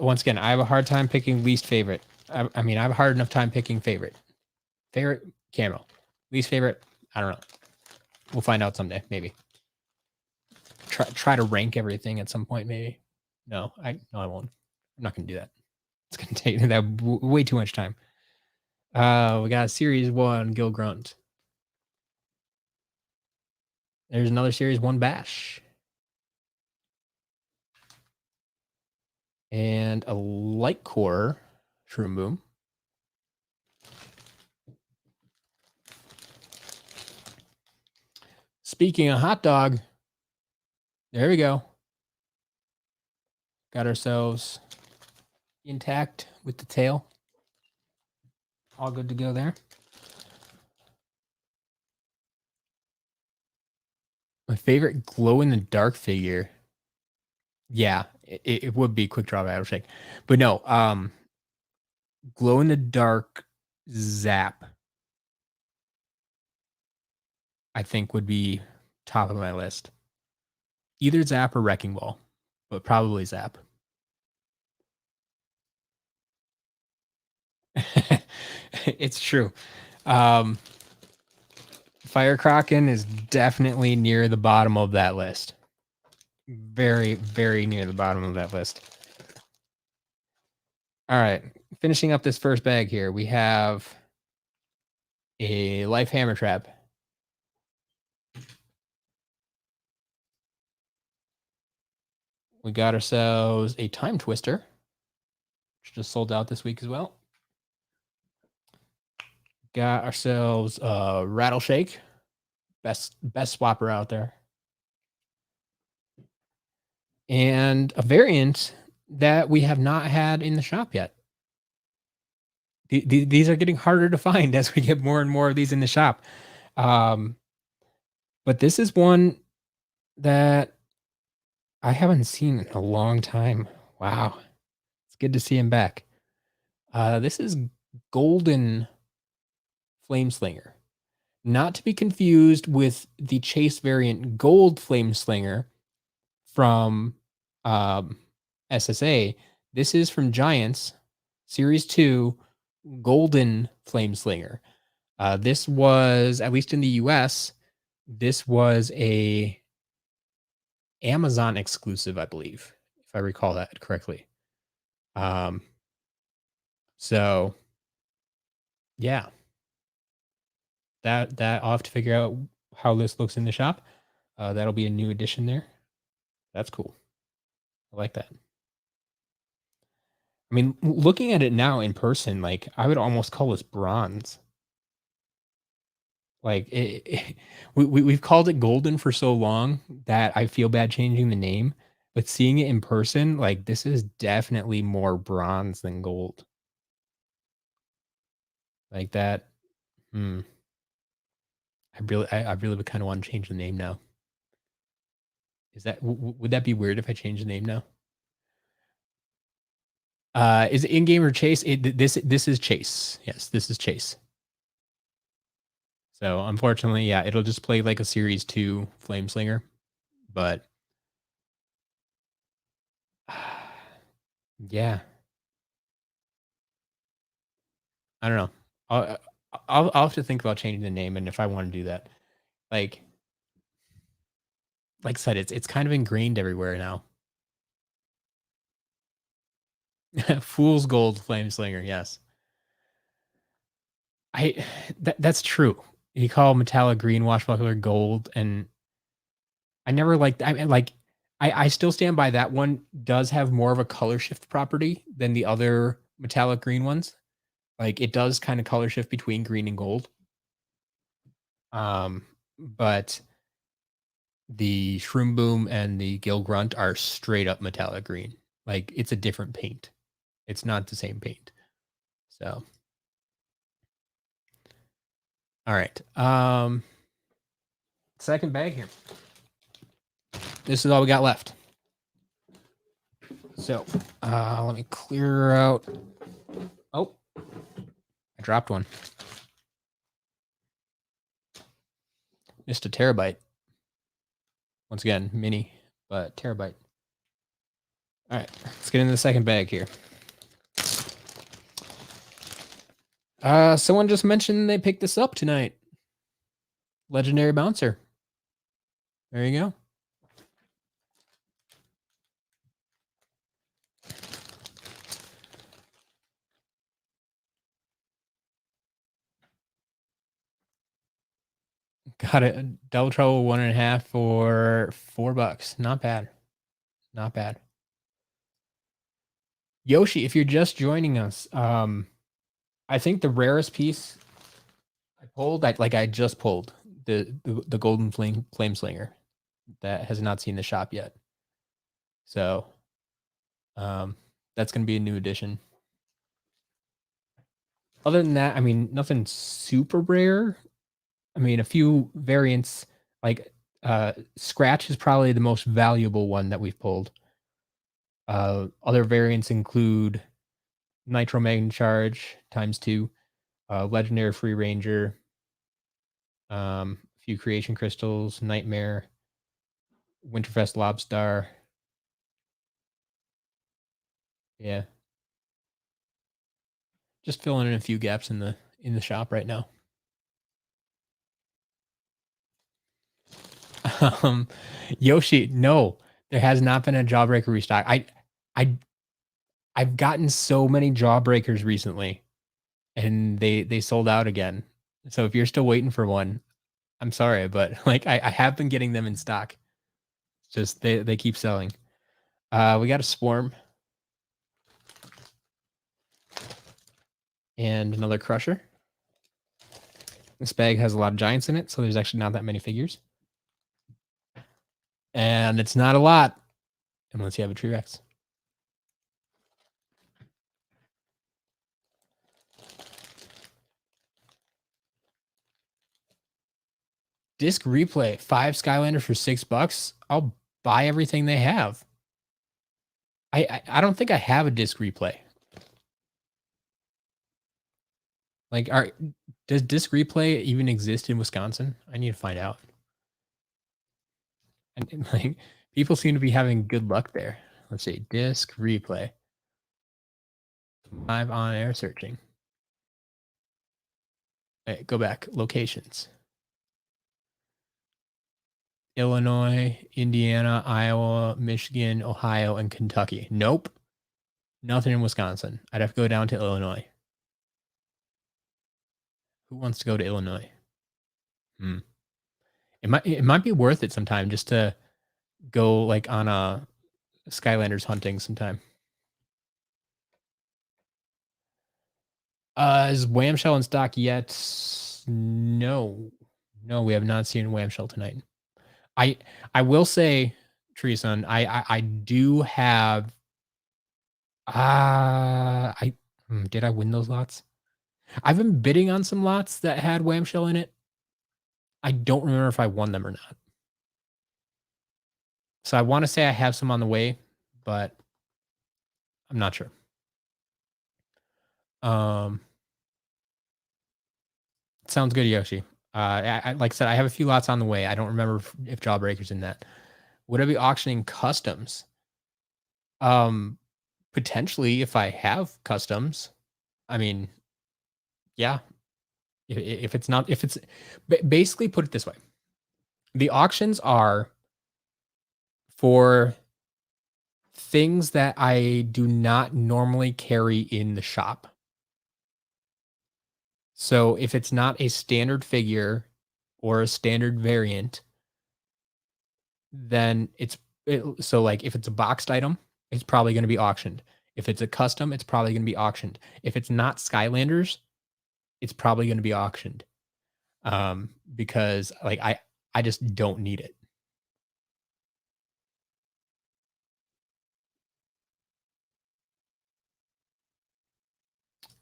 Once again, I have a hard time picking least favorite. I mean, I have a hard enough time picking favorite. Favorite camo. Least favorite, I don't know. We'll find out someday, maybe. Try to rank everything at some point, maybe. No, I won't. I'm not gonna do that. It's gonna take that way too much time. We got Series 1 Gil Grunt. There's another Series 1 Bash. And a Light Core Shroom Boom. Speaking of hot dog, there we go. Got ourselves intact with the tail. All good to go there. My favorite glow in the dark figure. Yeah, it would be quick draw battle shake. But no, glow in the dark zap, I think would be top of my list. Either zap or wrecking ball, but probably zap. It's true. Um, Fire Kraken is definitely near the bottom of that list. Very, very near the bottom of that list. All right, finishing up this first bag here, we have a Life Hammer Trap. We got ourselves a Time Twister, which just sold out this week as well. Got ourselves a Rattle Shake, best swapper out there. And a variant that we have not had in the shop yet. These are getting harder to find as we get more and more of these in the shop. But this is one that I haven't seen in a long time. Wow. It's good to see him back. This is Golden Flameslinger. Not to be confused with the Chase variant Gold Flameslinger from SSA. This is from Giants, Series 2, Golden Flameslinger. This was, at least in the US, this was a Amazon exclusive, I believe, if I recall that correctly. So yeah, that I'll have to figure out how this looks in the shop. That'll be a new addition there. That's cool. I like that. I mean, looking at it now in person, like I would almost call this bronze. Like we've called it golden for so long that I feel bad changing the name. But seeing it in person, like this is definitely more bronze than gold. Like that. Hmm. I really would kind of want to change the name now. Is that would that be weird if I change the name now? Is it in game or Chase? This is Chase. Yes, this is Chase. So unfortunately, yeah, it'll just play like a Series 2 Flameslinger, but yeah, I don't know. I'll, I'll have to think about changing the name, and if I want to do that, like I said, it's kind of ingrained everywhere now. Fool's Gold Flameslinger, yes. That's true. You call metallic green washbuckler gold, and I never liked. I mean, like I still stand by that one. Does have more of a color shift property than the other metallic green ones. Like it does kind of color shift between green and gold. But the Shroom Boom and the Gil Grunt are straight up metallic green. Like it's a different paint. It's not the same paint. So, all right. Second bag here. This is all we got left. So, let me clear out. Oh, I dropped one. Just a terabyte. Once again, mini, but terabyte. All right, let's get into the second bag here. Someone just mentioned they picked this up tonight. Legendary Bouncer. There you go. Got it. Double Trouble 1.5 for $4. Not bad. Not bad. Yoshi, if you're just joining us, I think the rarest piece I pulled, I just pulled the Golden Flame Slinger that has not seen the shop yet. So, that's going to be a new addition. Other than that, I mean, nothing super rare. I mean, a few variants like Scratch is probably the most valuable one that we've pulled. Other variants include Nitro Magnet Charge times 2, Legendary Free Ranger, a few Creation Crystals, Nightmare, Winterfest Lobstar. Yeah, just filling in a few gaps in the shop right now. Um, Yoshi, no, there has not been a Jawbreaker restock. I I've gotten so many Jawbreakers recently, and they sold out again. So if you're still waiting for one, I'm sorry, but like I have been getting them in stock. Just they keep selling. We got a Swarm and another Crusher. This bag has a lot of giants in it, so there's actually not that many figures. And it's not a lot unless you have a T-Rex. Disc replay, 5 Skylanders for $6. I'll buy everything they have. I don't think I have a disc replay. Like, does disc replay even exist in Wisconsin? I need to find out. And like, people seem to be having good luck there. Let's see, disc replay. Live on air searching. Hey, go back. Locations. Illinois, Indiana, Iowa, Michigan, Ohio, and Kentucky. Nope. Nothing in Wisconsin. I'd have to go down to Illinois. Who wants to go to Illinois? Hmm. It might be worth it sometime just to go like on a Skylanders hunting sometime. Is Whamshell in stock yet? No. No, we have not seen Whamshell tonight. I I will say, Treeson, I do have did I win those lots? I've been bidding on some lots that had Whamshell in it. I don't remember if I won them or not. So I want to say I have some on the way, but I'm not sure. Um, Sounds good, Yoshi. Like I said, I have a few lots on the way. I don't remember if Jawbreaker's in that. Would I be auctioning customs? Um, Potentially, if I have customs. I mean, yeah. If it's not, if it's basically put it this way, the auctions are for things that I do not normally carry in the shop. So if it's not a standard figure or a standard variant, then so like if it's a boxed item, it's probably going to be auctioned. If it's a custom, it's probably going to be auctioned. If it's not Skylanders, it's probably going to be auctioned. Because like I just don't need it.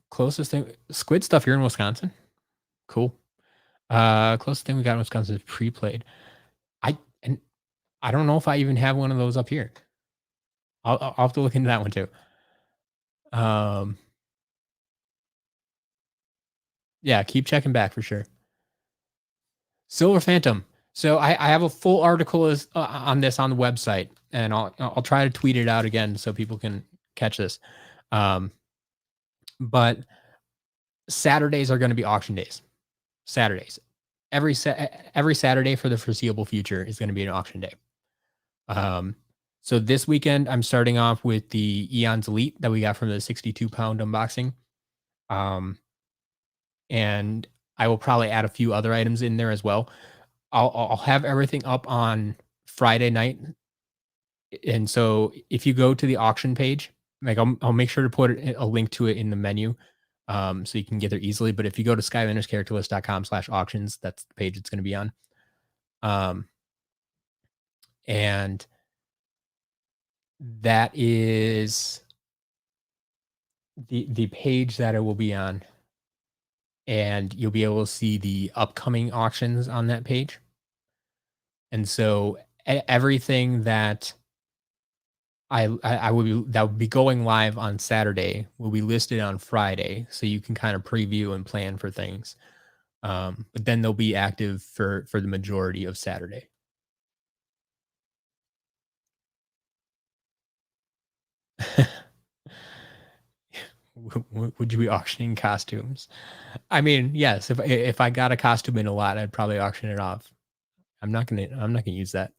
Closest thing, squid stuff here in Wisconsin. Cool. Closest thing we got in Wisconsin is pre-played. And I don't know if I even have one of those up here. I'll have to look into that one too. Um, yeah, keep checking back for sure. Silver Phantom. So I have a full article on this on the website, and I'll try to tweet it out again so people can catch this. But Saturdays are going to be auction days. Saturdays, every Saturday for the foreseeable future is going to be an auction day. So this weekend I'm starting off with the Eons Elite that we got from the 62-pound unboxing. And I will probably add a few other items in there as well. I'll have everything up on Friday night. And so if you go to the auction page, like I'll make sure to put a link to it in the menu, so you can get there easily. But if you go to skylanderscharacterlist.com/auctions, that's the page it's going to be on. And that is the page that it will be on, and you'll be able to see the upcoming auctions on that page. And so everything that I would be that would be going live on Saturday, will be listed on Friday, so you can kind of preview and plan for things. But then they'll be active for the majority of Saturday. Would you be auctioning costumes? I mean, yes, if I got a costume in a lot, I'd probably auction it off. I'm not gonna use that.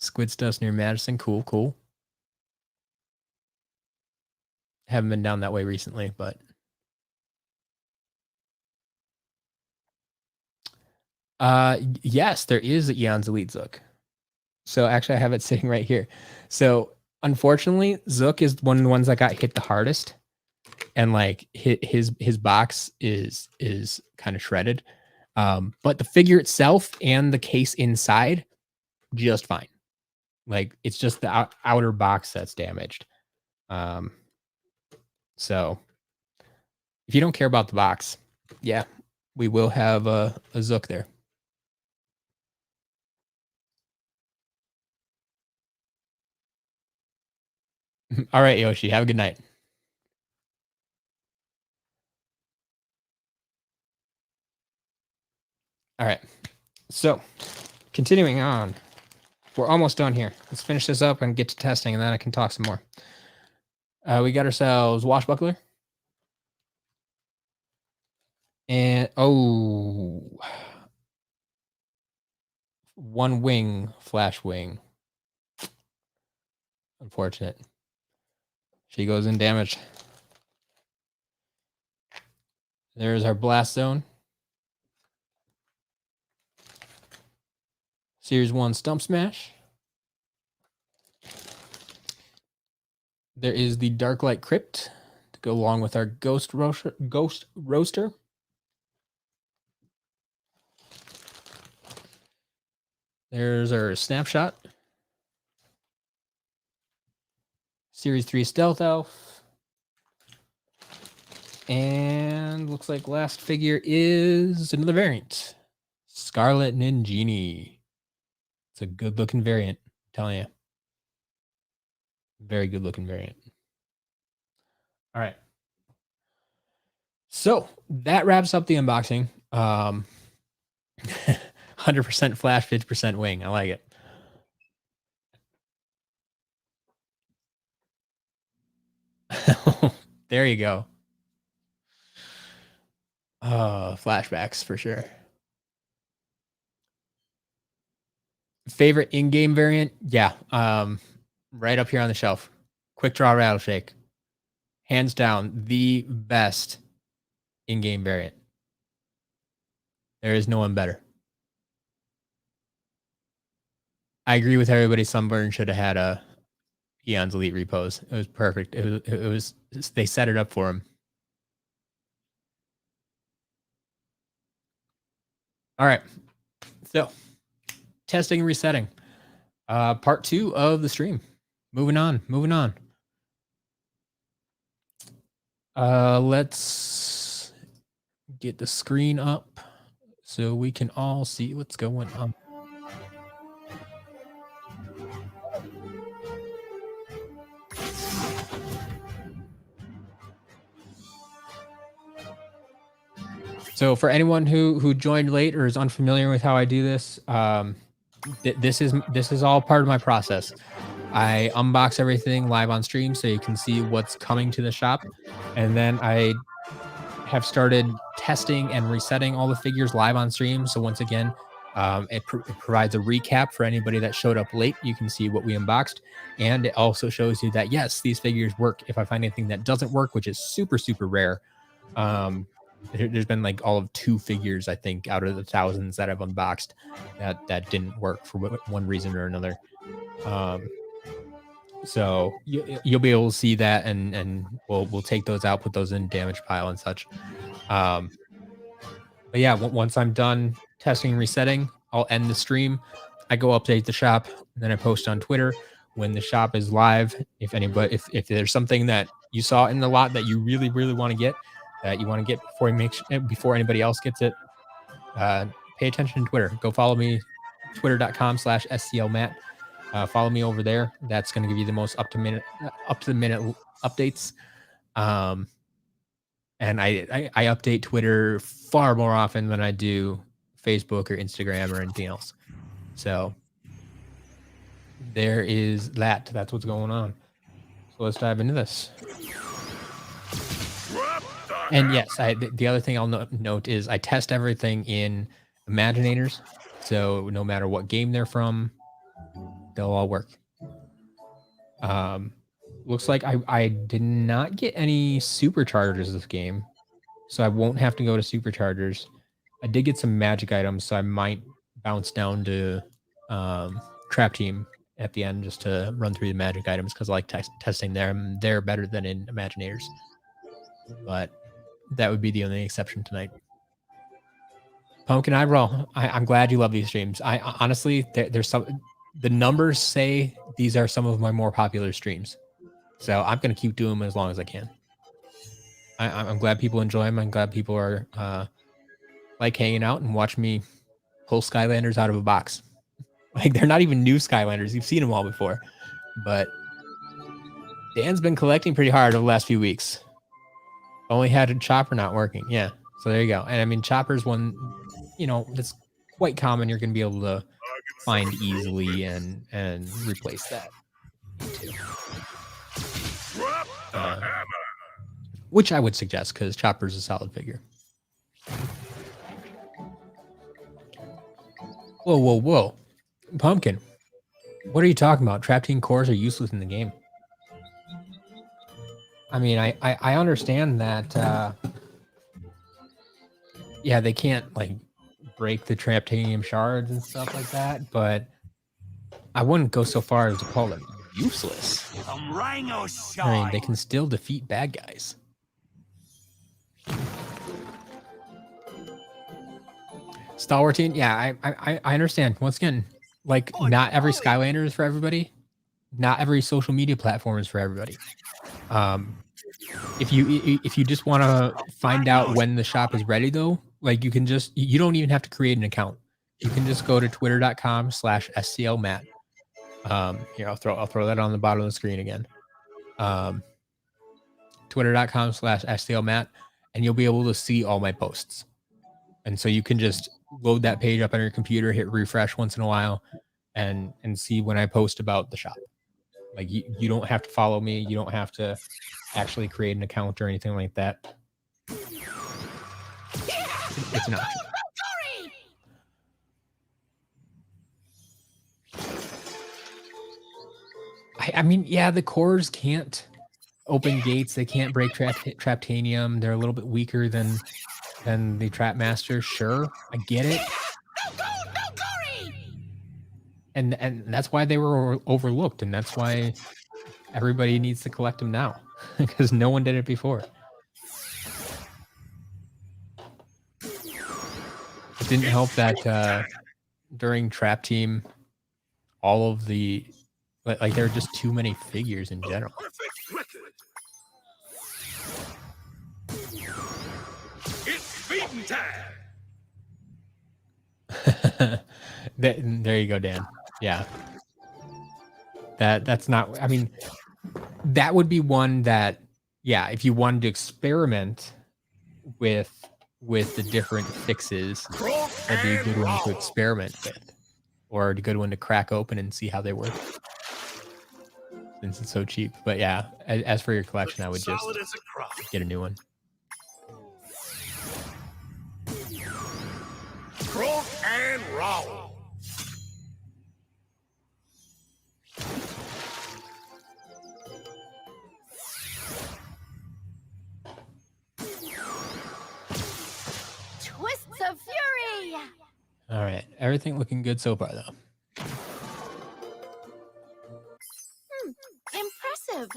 Squid Stuff's near Madison. Cool, cool. Haven't been down that way recently, but yes, there is Eon's Elite Zook. So actually, I have it sitting right here. So unfortunately, Zook is one of the ones that got hit the hardest, and like his box is kind of shredded. But the figure itself and the case inside, just fine. Like it's just the outer box that's damaged. Um, so if you don't care about the box, yeah, we will have a Zook there. All right, Yoshi, have a good night. All right. So, continuing on, we're almost done here. Let's finish this up and get to testing, and then I can talk some more. We got ourselves Washbuckler. And, one wing, Flash Wing. Unfortunate. She goes in damaged. There's our Blast Zone. Series 1 Stump Smash. There is the Darklight Crypt to go along with our Ghost Roaster. There's our Snapshot. Series 3 Stealth Elf. And looks like last figure is another variant. Scarlet Ninjini. It's a good looking variant, I'm telling you. Very good looking variant. All right. So that wraps up the unboxing. 100% Flash, 50% Wing. I like it. There you go. Flashbacks for sure. Favorite in-game variant? Yeah. Right up here on the shelf. Quick Draw Rattleshake. Hands down, the best in-game variant. There is no one better. I agree with everybody. Sunburn should have had a Eon's Elite Repose. It was perfect. It was they set it up for him. All right. So testing and resetting. Part 2 of the stream. Moving on. Let's get the screen up so we can all see what's going on. So for anyone who joined late or is unfamiliar with how I do this, this is all part of my process. I unbox everything live on stream so you can see what's coming to the shop, and then I have started testing and resetting all the figures live on stream. So once again, it provides a recap for anybody that showed up late. You can see what we unboxed, and it also shows you that yes, these figures work. If I find anything that doesn't work, which is super rare, there's been like all of 2 figures, I think, out of the thousands that I've unboxed that didn't work for one reason or another. So you'll be able to see that, and we'll take those out, put those in damage pile and such. But yeah, once I'm done testing and resetting, I'll end the stream. I go update the shop, and then I post on Twitter when the shop is live. If anybody, if there's something that you saw in the lot that you really want to get, that you want to get before anybody else gets it, pay attention to Twitter. Go follow me. twitter.com/SCLMatt. Follow me over there. That's going to give you the most up to the minute updates. And I update Twitter far more often than I do Facebook or Instagram or anything else. So there is that. That's what's going on. So let's dive into this. And yes, the other thing I'll note is I test everything in Imaginators. So no matter what game they're from, they'll all work. Looks like I did not get any superchargers this game, so I won't have to go to superchargers. I did get some magic items, so I might bounce down to Trap Team at the end just to run through the magic items because I like testing them. They're better than in Imaginators. But that would be the only exception tonight. Pumpkin Eye Roll, I'm glad you love these streams. I honestly, there's some, the numbers say these are some of my more popular streams. So I'm going to keep doing them as long as I can. I'm glad people enjoy them. I'm glad people are like hanging out and watch me pull Skylanders out of a box. Like they're not even new Skylanders. You've seen them all before. But Dan's been collecting pretty hard over the last few weeks. Only had a Chopper not working. Yeah. So there you go. And I mean, Chopper's one, you know, that's quite common. You're going to be able to find easily and replace that. Which I would suggest because Chopper's a solid figure. Whoa, whoa, whoa. Pumpkin. What are you talking about? Trap Team cores are useless in the game. I mean, I understand that, yeah, they can't, like, break the Traptanium shards and stuff like that, but I wouldn't go so far as to call them useless. I mean, they can still defeat bad guys. Star Wars team, yeah, I understand. Once again, like, not every Skylander is for everybody. Not every social media platform is for everybody. If you just want to find out when the shop is ready, though, like you don't even have to create an account. You can just go to twitter.com/SCLMatt. Here, I'll throw that on the bottom of the screen again. Twitter.com/SCLMatt, and you'll be able to see all my posts. And so you can just load that page up on your computer, hit refresh once in a while, and see when I post about the shop. Like you don't have to follow me. You don't have to actually create an account or anything like that. It's an option. I mean, yeah, the cores can't open gates. They can't break Traptanium. They're a little bit weaker than the Trap Master. Sure, I get it. And that's why they were overlooked, and that's why everybody needs to collect them now because no one did it before. It didn't help that during Trap Team, all of the like there are just too many figures in general. It's feeding time. There you go, Dan. Yeah. That's not, I mean, that would be one that, yeah, if you wanted to experiment with the different fixes, that'd be a good one to experiment with, or a good one to crack open and see how they work, since it's so cheap. But yeah, as for your collection, I would just get a new one. Rock and roll. Twists of fury. All right, everything looking good so far, though. Impressive.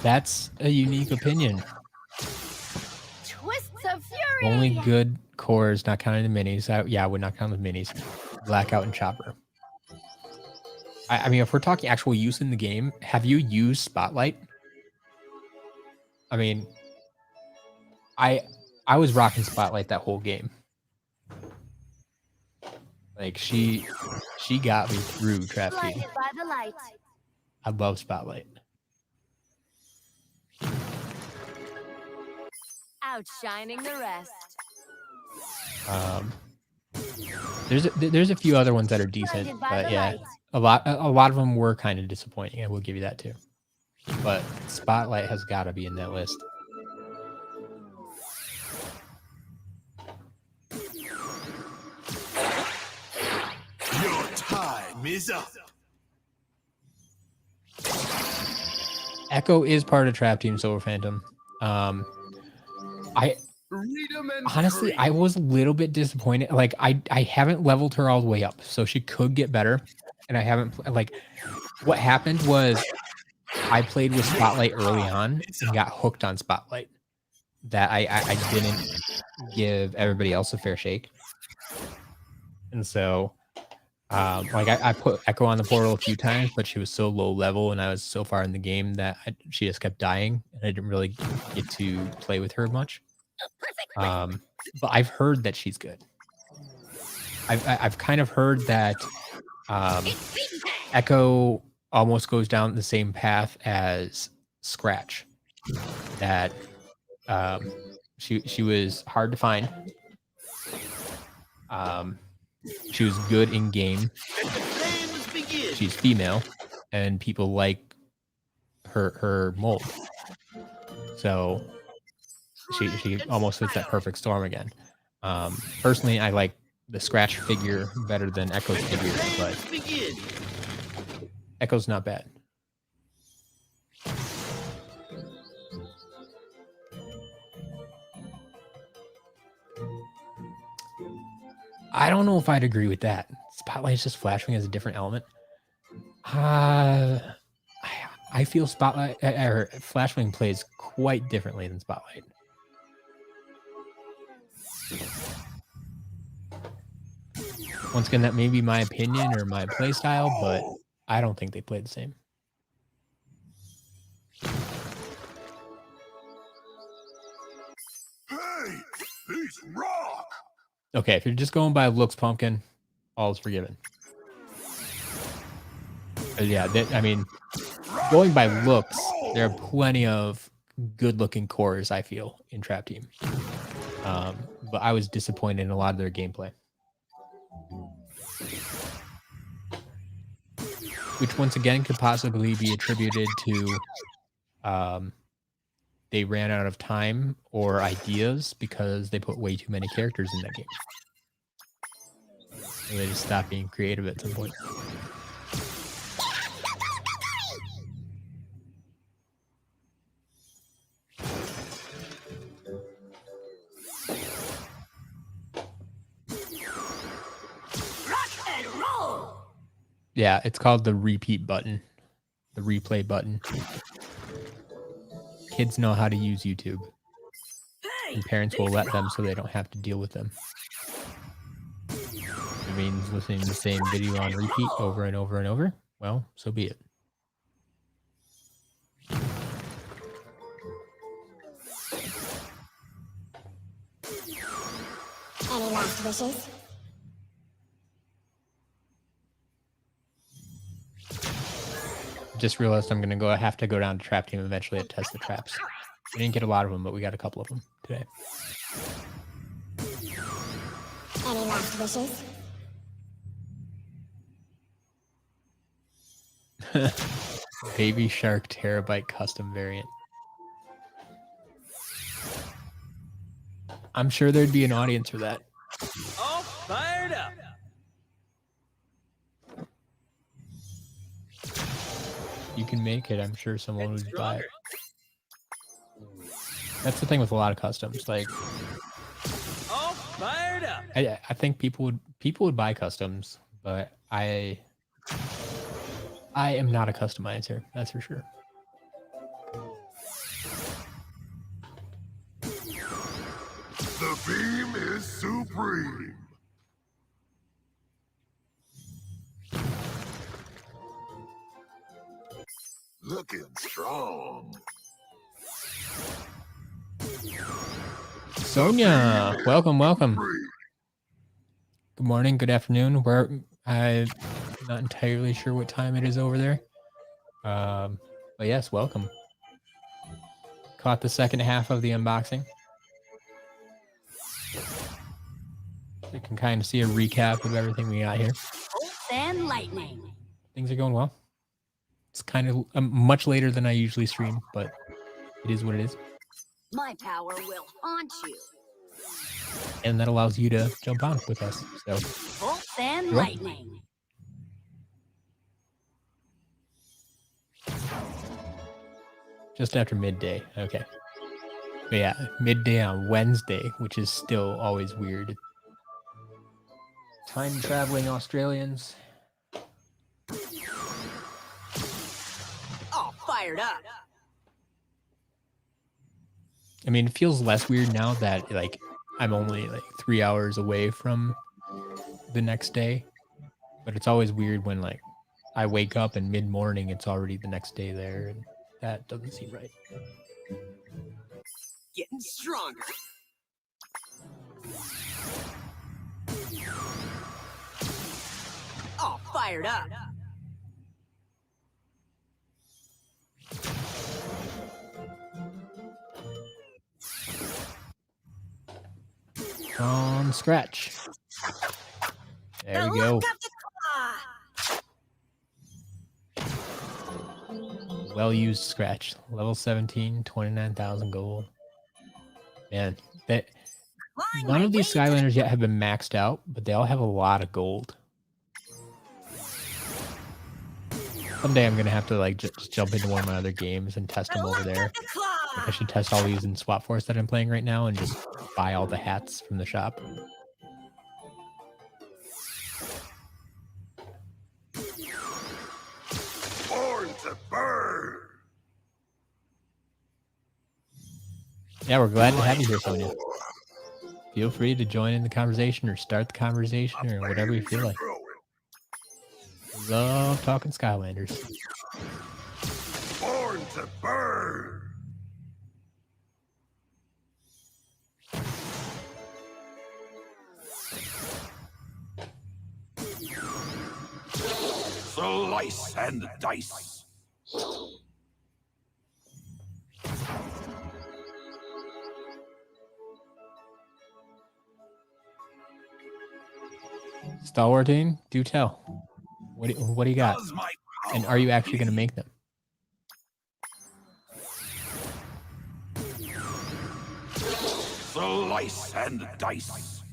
That's a unique opinion. Twists of fury. Only good cores, not counting the minis. Yeah, I would not count the minis. Blackout and Chopper. I mean, if we're talking actual use in the game, have you used Spotlight? I mean, I was rocking Spotlight that whole game. Like she got me through trap team. Blinded by the light. I love Spotlight. Outshining the rest. There's a few other ones that are decent, Blinded by but the yeah, light. a lot of them were kind of disappointing. I will give you that too. But Spotlight has got to be in that list. Your time is up. Echo is part of Trap Team Silver Phantom. I honestly, I was a little bit disappointed. Like I haven't leveled her all the way up, so she could get better. And I haven't like what happened was I played with Spotlight early on and got hooked on Spotlight. That I didn't give everybody else a fair shake. And so like I put Echo on the portal a few times, but she was so low level and I was so far in the game that she just kept dying and I didn't really get to play with her much. But I've heard that she's good. I've kind of heard that Echo almost goes down the same path as Scratch. That she was hard to find. She was good in game. She's female, and people like her mold. So she almost fits that perfect storm again. Personally, I like the Scratch figure better than Echo's figure, but Echo's not bad. I don't know if I'd agree with that. Spotlight's just flashing as a different element. I feel Spotlight or Flashwing plays quite differently than Spotlight. Once again, that may be my opinion or my play style, but I don't think they play the same. Hey, these rock. Okay, if you're just going by looks, Pumpkin, all is forgiven. Yeah, I mean, going by looks, there are plenty of good-looking cores, I feel, in Trap Team. But I was disappointed in a lot of their gameplay. Which, once again, could possibly be attributed to they ran out of time or ideas because they put way too many characters in that game. So they just stopped being creative at some point. Yeah, it's called the repeat button, the replay button. Kids know how to use YouTube, and parents will let them so they don't have to deal with them. It means listening to the same video on repeat over and over and over. Well, so be it. Any last wishes? Just realized I'm gonna have to go down to Trap Team eventually to test the traps. We didn't get a lot of them, but we got a couple of them today. Any last wishes? Baby Shark Terabyte custom variant. I'm sure there'd be an audience for that. All fired up. You can make it. I'm sure someone would buy it. That's the thing with a lot of customs. Like, All fired up. I think people would buy customs, but I am not a customizer. That's for sure. The beam is supreme. Looking strong. Sonia, welcome. Good morning, good afternoon. I'm not entirely sure what time it is over there. But yes, welcome. Caught the second half of the unboxing. You can kind of see a recap of everything we got here. And lightning. Things are going well. It's kind of much later than I usually stream, but it is what it is. My power will haunt you. And that allows you to jump on with us. So, And sure. lightning. Just after midday. Okay. But yeah, midday on Wednesday, which is still always weird. Time traveling Australians. All fired up. I mean, it feels less weird now that like I'm only like 3 hours away from the next day. But it's always weird when like I wake up and mid-morning it's already the next day there, and that doesn't seem right. Getting stronger. All fired up. On scratch. There we go. Well-used scratch. Level 17, 29,000 gold. Man, that none of these Skylanders yet have been maxed out, but they all have a lot of gold. Someday I'm going to have to like just jump into one of my other games and test them over there. Like, I should test all these in Swap Force that I'm playing right now and just buy all the hats from the shop. Born to burn. Yeah, we're glad to have you here, Sonia. Feel free to join in the conversation or start the conversation or whatever you feel like. Love talking Skylanders. Born to burn. Slice and dice. Stalwarting, do tell. What do you got? And are you actually going to make them? Slice and dice.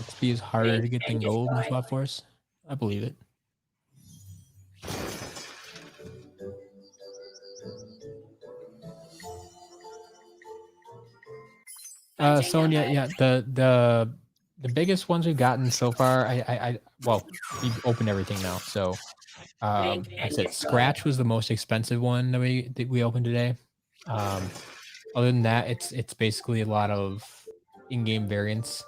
XP is harder to get than gold in Swap Force. I believe it. Sonia, yeah, the biggest ones we've gotten so far, well, we've opened everything now. So, like I said, Scratch was the most expensive one that we opened today. Other than that, it's basically a lot of in-game variants.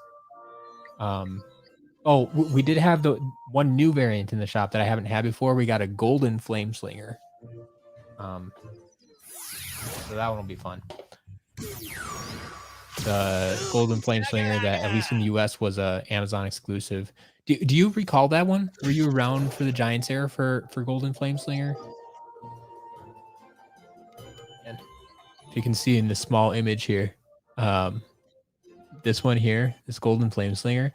Oh, we did have the one new variant in the shop that I haven't had before. We got a golden flame slinger. So that one will be fun. The golden flame slinger that at least in the US was a Amazon exclusive. Do you recall that one? Were you around for the Giants era for golden flame slinger? And if you can see in the small image here, this one here, this golden flame slinger,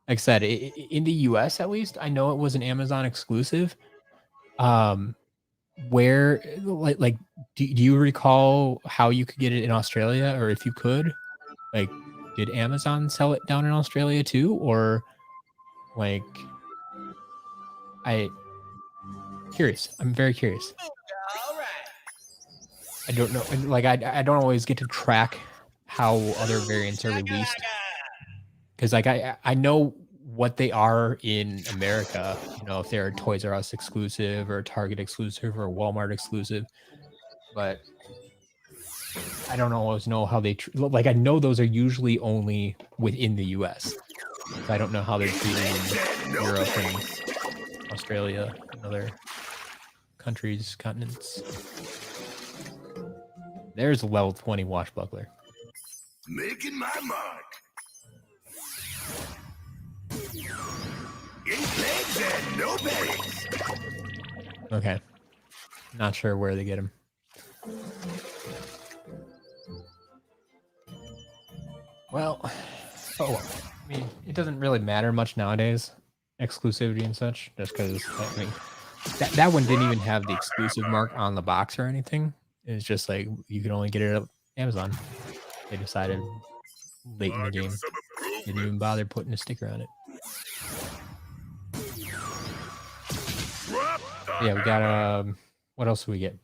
like I said, in the US at least, I know it was an Amazon exclusive. Where like do you recall how you could get it in Australia, or if you could? Like, did Amazon sell it down in Australia too, or like, curious. I'm very curious. All right. I don't know. Like, I don't always get to track how other variants are released, because like I know what they are in America. You know, if they're a Toys R Us exclusive or a Target exclusive or a Walmart exclusive, but I don't always know how they like. I know those are usually only within the U.S. So I don't know how they're treated in Europe and Australia and other countries, continents. There's a level 20 washbuckler. Making my mark. 8 legs and no pegs. Okay. Not sure where they get him. Well, oh, I mean, it doesn't really matter much nowadays, exclusivity and such, just because, I mean, that one didn't even have the exclusive mark on the box or anything. It's just like, you could only get it at Amazon. They decided late in the game. Didn't even bother putting a sticker on it. Yeah, we got, what else do we get?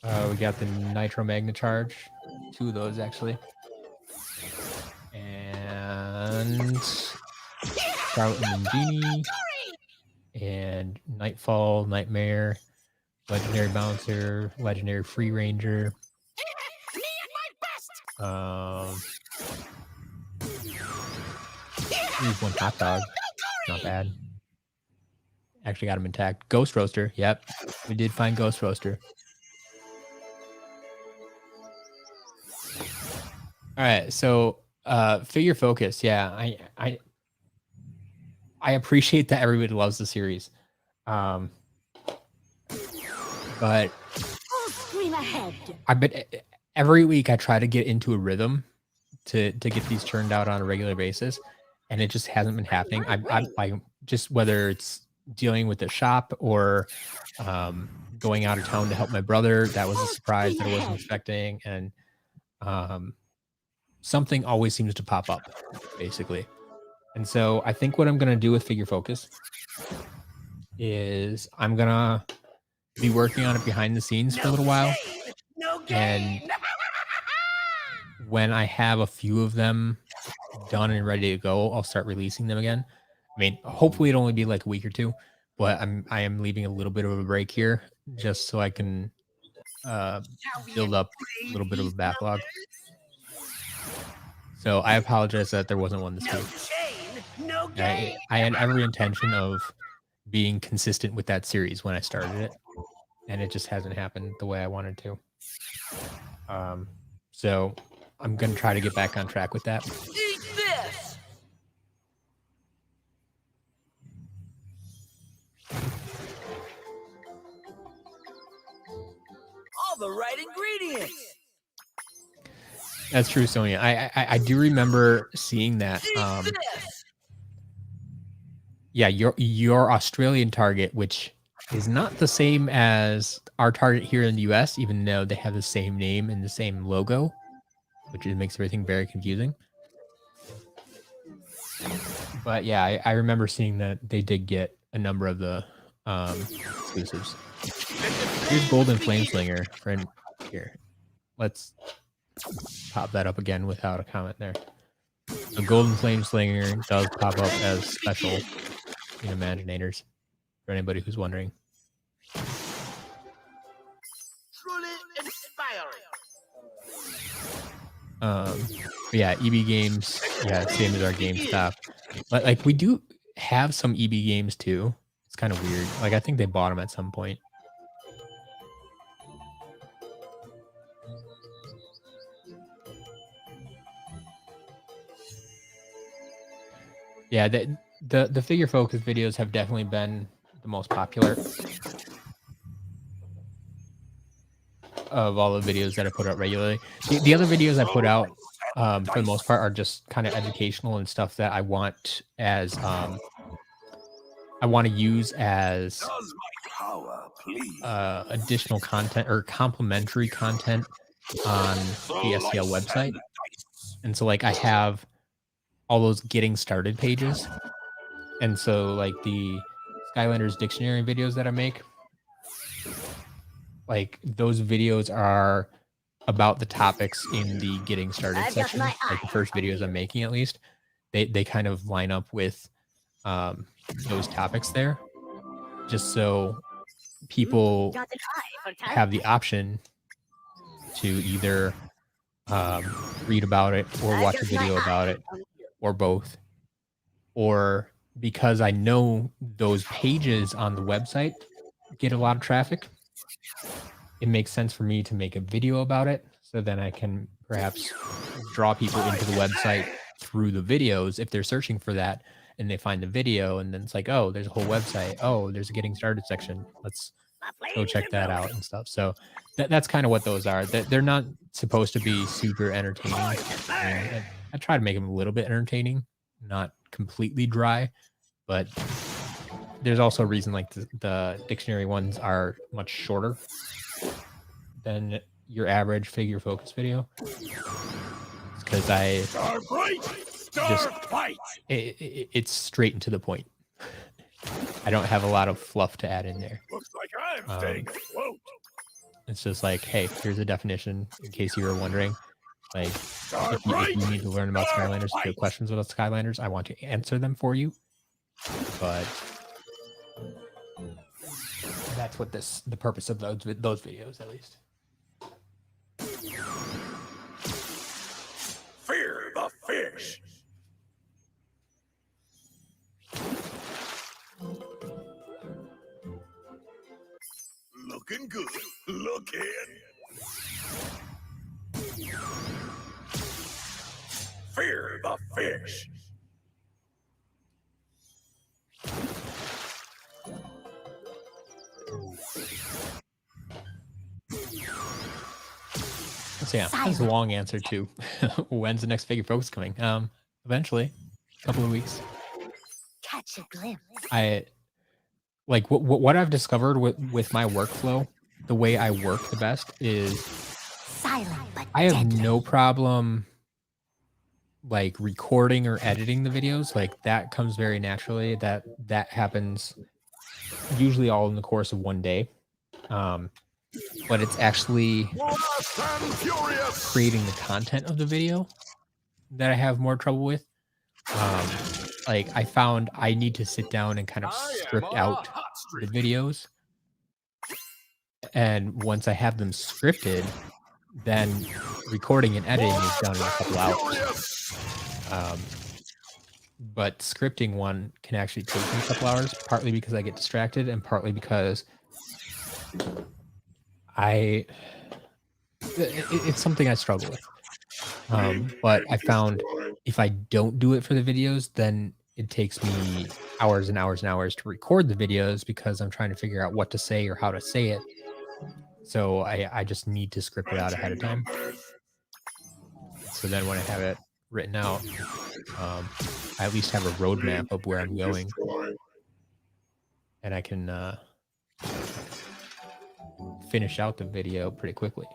We got the Nitro Magna Charge. 2 of those, actually. And Charlotte and Genie. And Nightfall, Nightmare, Legendary Bouncer, Legendary Free Ranger. Here's one Hot Dog. Not bad. Actually got him intact. Ghost Roaster. Yep. We did find Ghost Roaster. All right, so figure focus. Yeah, I appreciate that everybody loves the series. But Full scream ahead. I bet every week I try to get into a rhythm to get these churned out on a regular basis, and it just hasn't been happening. I just, whether it's dealing with the shop or going out of town to help my brother, that was a surprise that I wasn't expecting, and something always seems to pop up, basically. And so I think what I'm going to do with Figure Focus is I'm going to be working on it behind the scenes for a little while. And when I have a few of them done and ready to go, I'll start releasing them again. I mean, hopefully it'll only be like a week or 2, but I am leaving a little bit of a break here just so I can build up a little bit of a backlog. So I apologize that there wasn't one this week. I had every intention of being consistent with that series when I started it, and it just hasn't happened the way I wanted to. So I'm going to try to get back on track with that. Eat this! All the right ingredients. That's true, Sonia. I do remember seeing that. Yeah, your Australian target, which is not the same as our target here in the US, even though they have the same name and the same logo, which makes everything very confusing. But yeah, I remember seeing that they did get a number of the exclusives. Here's Golden Flameslinger friend here. Let's pop that up again without a comment there. The Golden Flameslinger does pop up as special in Imaginators, for anybody who's wondering. Truly inspiring. Yeah, EB Games, yeah, same as our GameStop. But like, we do have some EB Games too. It's kind of weird. Like, I think they bought them at some point. Yeah, the figure focus videos have definitely been the most popular of all the videos that I put out regularly. The other videos I put out, for the most part, are just kind of educational and stuff that I want as I want to use as additional content or complementary content on the SCL website. And so, like, I have all those getting started pages. And so, like, the Skylanders dictionary videos that I make, like, those videos are about the topics in the getting started section. Like, the first videos I'm making, at least, they kind of line up with those topics there, just so people have the option to either read about it or watch a video about it, or both, or because I know those pages on the website get a lot of traffic, it makes sense for me to make a video about it, so then I can perhaps draw people into the website through the videos if they're searching for that and they find the video, and then it's like, oh, there's a whole website. Oh, there's a getting started section. Let's go check that out and stuff. So that's kind of what those are. They're not supposed to be super entertaining. I try to make them a little bit entertaining, not completely dry, but there's also a reason like the dictionary ones are much shorter than your average figure focus video. Because it's straight and to the point. I don't have a lot of fluff to add in there. Looks like I'm staying afloat. It's just like, hey, here's a definition in case you were wondering. Like, if you need to learn about Skylanders, if you have questions about Skylanders, I want to answer them for you. But that's what the purpose of those videos, at least. Fear the fish. Looking good. Looking. Fear the fish. So yeah, that's a long answer to when's the next figure focus coming. Eventually, a couple of weeks. Catch a glimpse. I like what I've discovered with my workflow. The way I work the best is Silent but I have deadly. no problem like recording or editing the videos. Like that comes very naturally. That happens usually all in the course of one day. But it's actually creating the content of the video that I have more trouble with. Like I found I need to sit down and kind of script out the videos. And once I have them scripted, then recording and editing is done in a couple hours. But scripting one can actually take me a couple hours, partly because I get distracted and partly because it's something I struggle with. But I found if I don't do it for the videos, then it takes me hours and hours and hours to record the videos because I'm trying to figure out what to say or how to say it. So I just need to script it out ahead of time. So then when I have it written out, I at least have a roadmap of where I'm going. And I can finish out the video pretty quickly.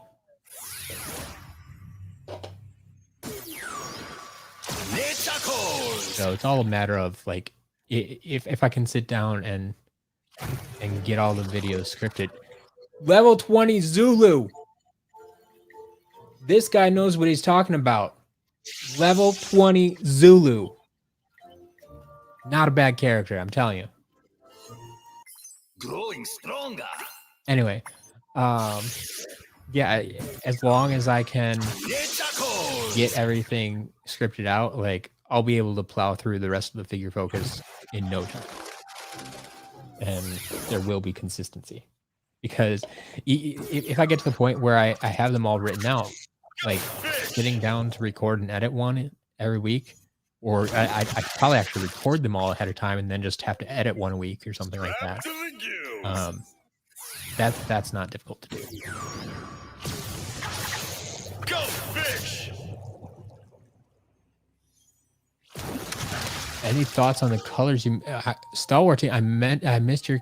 So it's all a matter of like if I can sit down and get all the videos scripted. Level 20 Zulu. This guy knows what he's talking about. Level 20 Zulu. Not a bad character, I'm telling you. Growing stronger. Anyway, yeah, as long as I can get everything scripted out, like I'll be able to plow through the rest of the figure focus in no time. And there will be consistency. Because if I get to the point where I have them all written out, like sitting down to record and edit one every week, or I could probably actually record them all ahead of time and then just have to edit one a week or something like that. That's not difficult to do. Go fish! Any thoughts on the colors? You Star Wars team? I missed your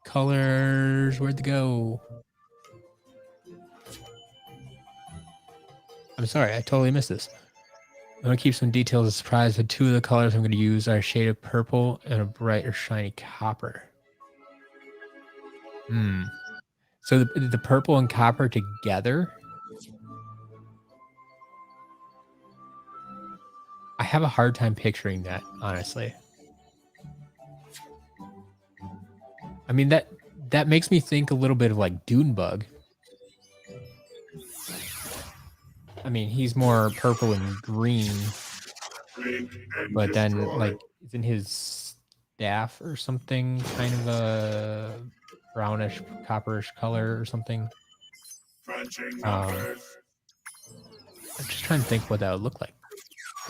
colors. Where'd they go? I'm sorry, I totally missed this. I'm gonna keep some details a surprise. The two of the colors I'm gonna use are a shade of purple and a bright or shiny copper. So the purple and copper together. I have a hard time picturing that, honestly. I mean, that makes me think a little bit of like Dunebug. I mean, he's more purple and green, but then like isn't his staff or something, kind of a brownish, copperish color or something. Fetching the Um, fish. I'm just trying to think what that would look like.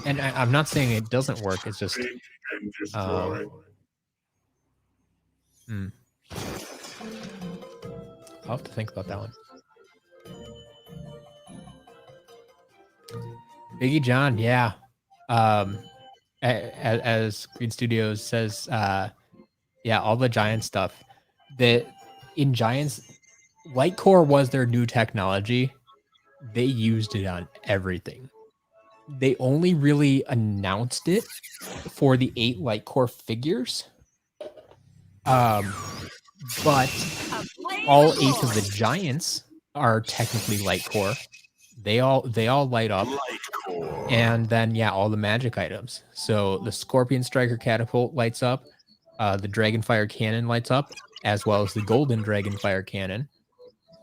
And I'm not saying it doesn't work. It's just Seek and destroy. I'll have to think about that one. Biggie John, yeah. As Green Studios says, yeah, all the Giant stuff. That in Giants, Light Core was their new technology. They used it on everything. They only really announced it for the 8 Light Core figures. But all 8 of the Giants are technically Light Core. They all light up. And then yeah, all the magic items. So the Scorpion Striker Catapult lights up, the Dragonfire Cannon lights up, as well as the Golden Dragonfire Cannon.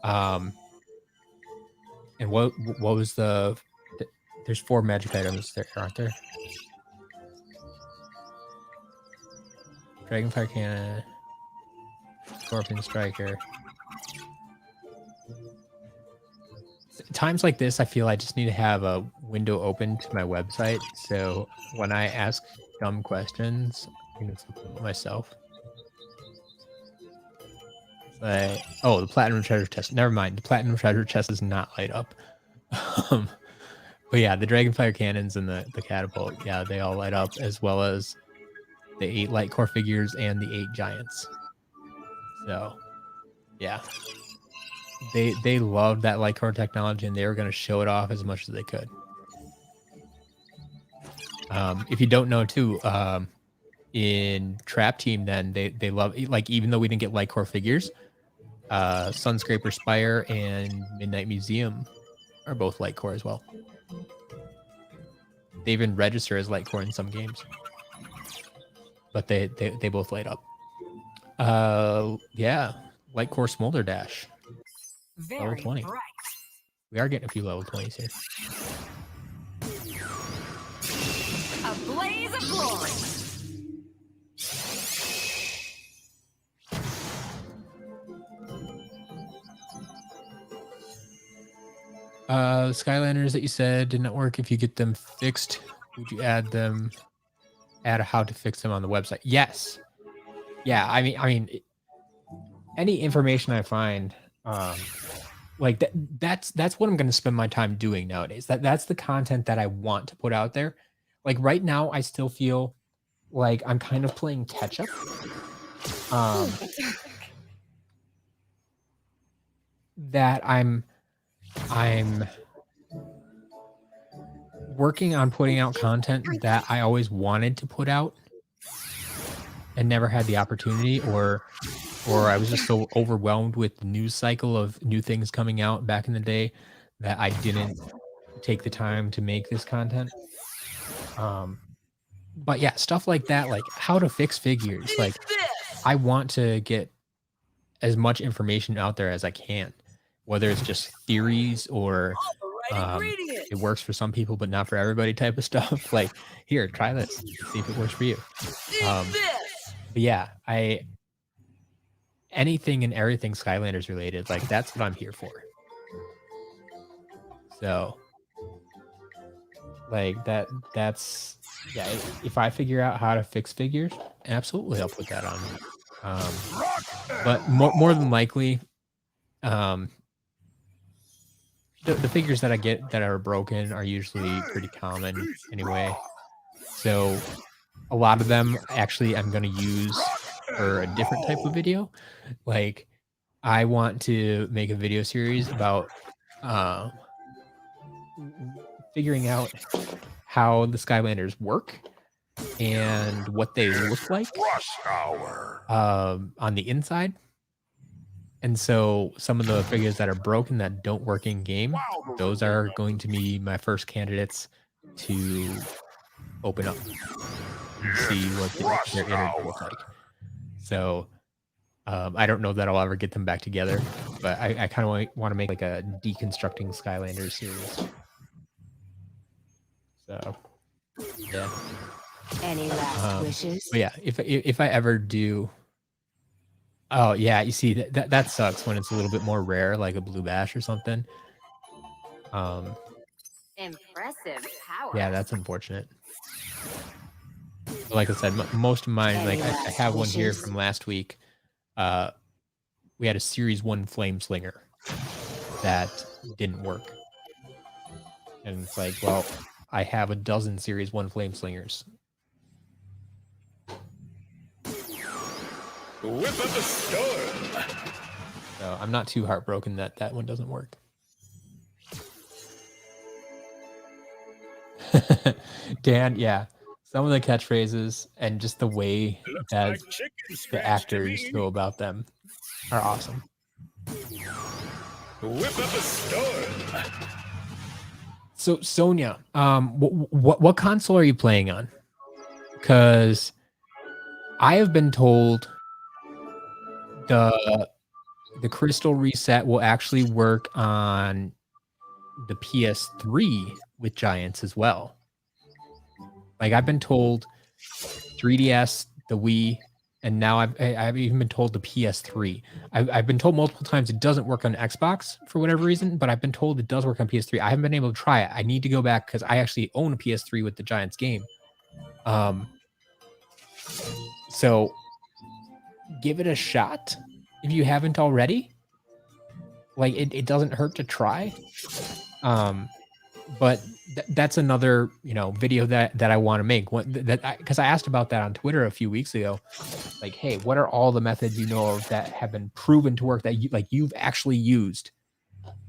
And what was there's 4 magic items there, aren't there? Dragonfire Cannon, Scorpion Striker. Times like this, I feel I just need to have a window open to my website. So when I ask dumb questions, I'm going to myself. Like, oh, the Platinum Treasure Chest. Never mind. The Platinum Treasure Chest does not light up. But yeah, the Dragonfire Cannons and the Catapult, yeah, they all light up, as well as the 8 Light Core figures and the 8 Giants. So, yeah. They loved that Light Core technology, and they were going to show it off as much as they could. If you don't know, too, in Trap Team, then they love, like, even though we didn't get Light Core figures, Sunscraper Spire and Midnight Museum are both Light Core as well. They even register as Light Core in some games, but they both light up. Yeah, Light Core Smolder Dash. Level 20. Bright. We are getting a few level 20s here. A blaze of glory. Skylanders that you said did not work. If you get them fixed, would you add how to fix them on the website? Yes. Yeah, I mean, any information I find, like that's what I'm going to spend my time doing nowadays. That's the content that I want to put out there. Like right now, I still feel like I'm kind of playing catch up. That I'm working on putting out content that I always wanted to put out and never had the opportunity, or I was just so overwhelmed with the news cycle of new things coming out back in the day that I didn't take the time to make this content. But yeah, stuff like that, like how to fix figures. Like I want to get as much information out there as I can, whether it's just theories or it works for some people but not for everybody type of stuff. Like, here, try this, see if it works for you. But yeah, anything and everything Skylanders related, like that's what I'm here for. So like that's yeah, if I figure out how to fix figures, absolutely I'll put that on. But more than likely, the figures that I get that are broken are usually pretty common anyway. So a lot of them actually I'm going to use for a different type of video. Like I want to make a video series about figuring out how the Skylanders work and what they look like on the inside. And so some of the figures that are broken that don't work in game, those are going to be my first candidates to open up and see what their innards look like. So I don't know that I'll ever get them back together, but I kind of want to make like a deconstructing Skylanders series. So yeah. Any last wishes? But yeah, if I ever do, oh yeah, you see that sucks when it's a little bit more rare, like a blue bash or something. Impressive power. Yeah, that's unfortunate. Like I said, most of mine, like I have one here from last week. We had a Series 1 Flame Slinger that didn't work. And it's like, well, I have a dozen Series 1 Flame Slingers. Whip up a storm. So I'm not too heartbroken that that one doesn't work. Dan, yeah. Some of the catchphrases and just the way that Like chicken the scratch actors to me. go about them are awesome. Whip up a storm. So Sonia, what console are you playing on? Because I have been told the crystal reset will actually work on the PS3 with Giants as well. Like I've been told 3DS, the Wii, and now I've even been told the PS3. I've been told multiple times it doesn't work on Xbox for whatever reason, but I've been told it does work on PS3. I haven't been able to try it. I need to go back because I actually own a PS3 with the Giants game. So give it a shot if you haven't already. Like it doesn't hurt to try. But that's another video that I want to make. Because I asked about that on Twitter a few weeks ago. Like, hey, what are all the methods you know of that have been proven to work that you've actually used?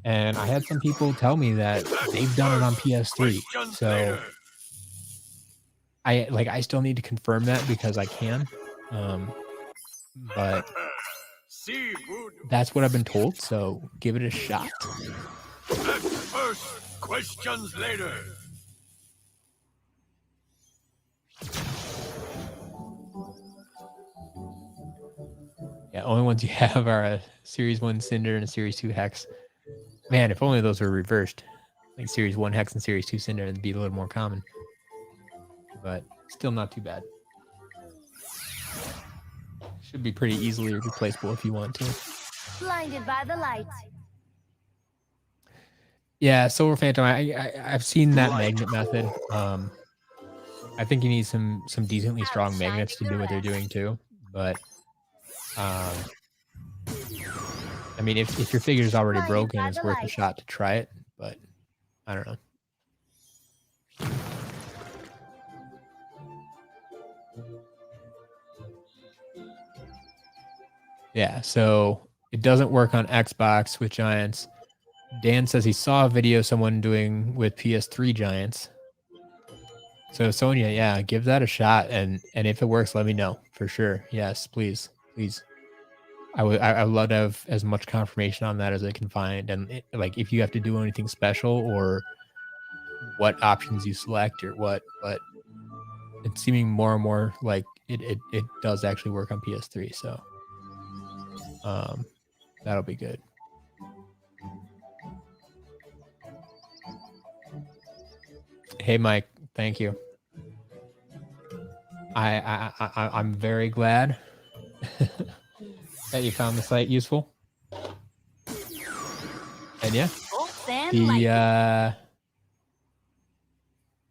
And I had some people tell me that they've done it on PS3. So I still need to confirm that because I can. But that's what I've been told. So give it a shot. First, questions later. Yeah, only ones you have are a Series 1 Cinder and a Series 2 Hex. Man, if only those were reversed. Like Series 1 Hex and Series 2 Cinder, it'd be a little more common. But still not too bad. Should be pretty easily replaceable if you want to. Blinded by the light. Yeah, Silver Phantom, I've seen that magnet method. I think you need some decently strong magnets to do what they're doing too. But I mean, if your figure's already broken, it's worth a shot to try it. But I don't know. Yeah, so it doesn't work on Xbox with Giants. Dan says he saw a video someone doing with PS3 Giants. So Sonia, yeah, give that a shot, and if it works, let me know for sure. Yes, please. I would love to have as much confirmation on that as I can find, and like if you have to do anything special or what options you select or what, but it's seeming more and more like it does actually work on PS3. So that'll be good. Hey Mike, thank you. I'm very glad that you found the site useful. And yeah,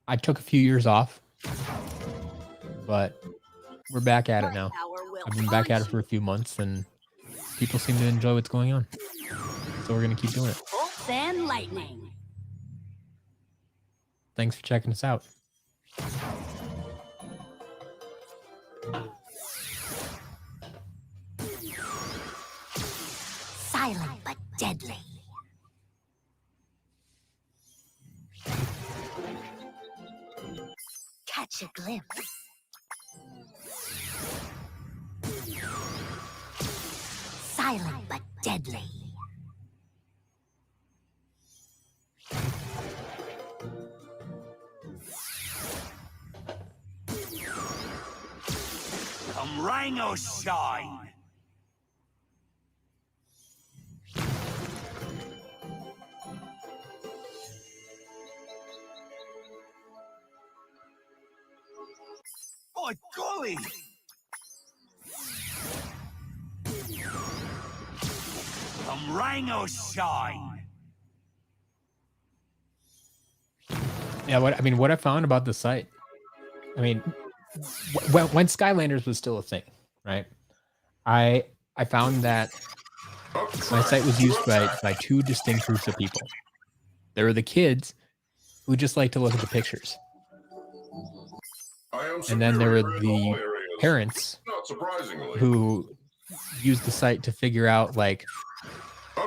I took a few years off, but we're back at it now. I've been back at it for a few months, and people seem to enjoy what's going on. So we're gonna keep doing it. Bolts and lightning. Thanks for checking us out. Silent but deadly. Catch a glimpse. Silent but deadly. Come Rhino shine. By golly! From Rango shine. Yeah, what I found about the site, I mean, when Skylanders was still a thing, right? I I found that my site was used by two distinct groups of people. There were the kids who just like to look at the pictures, and then there were the parents who used the site to figure out like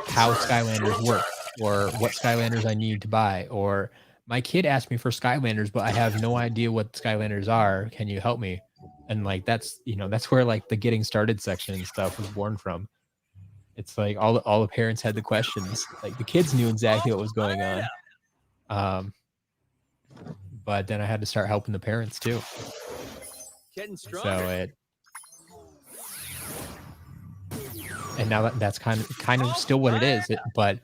how Skylanders work or what Skylanders I need to buy, or my kid asked me for Skylanders, but I have no idea what Skylanders are. Can you help me? And like that's where like the getting started section and stuff was born from. It's like all the parents had the questions. Like the kids knew exactly what was going on. Um, but then I had to start helping the parents too. Getting So stronger. and now that's kind of still what it is. But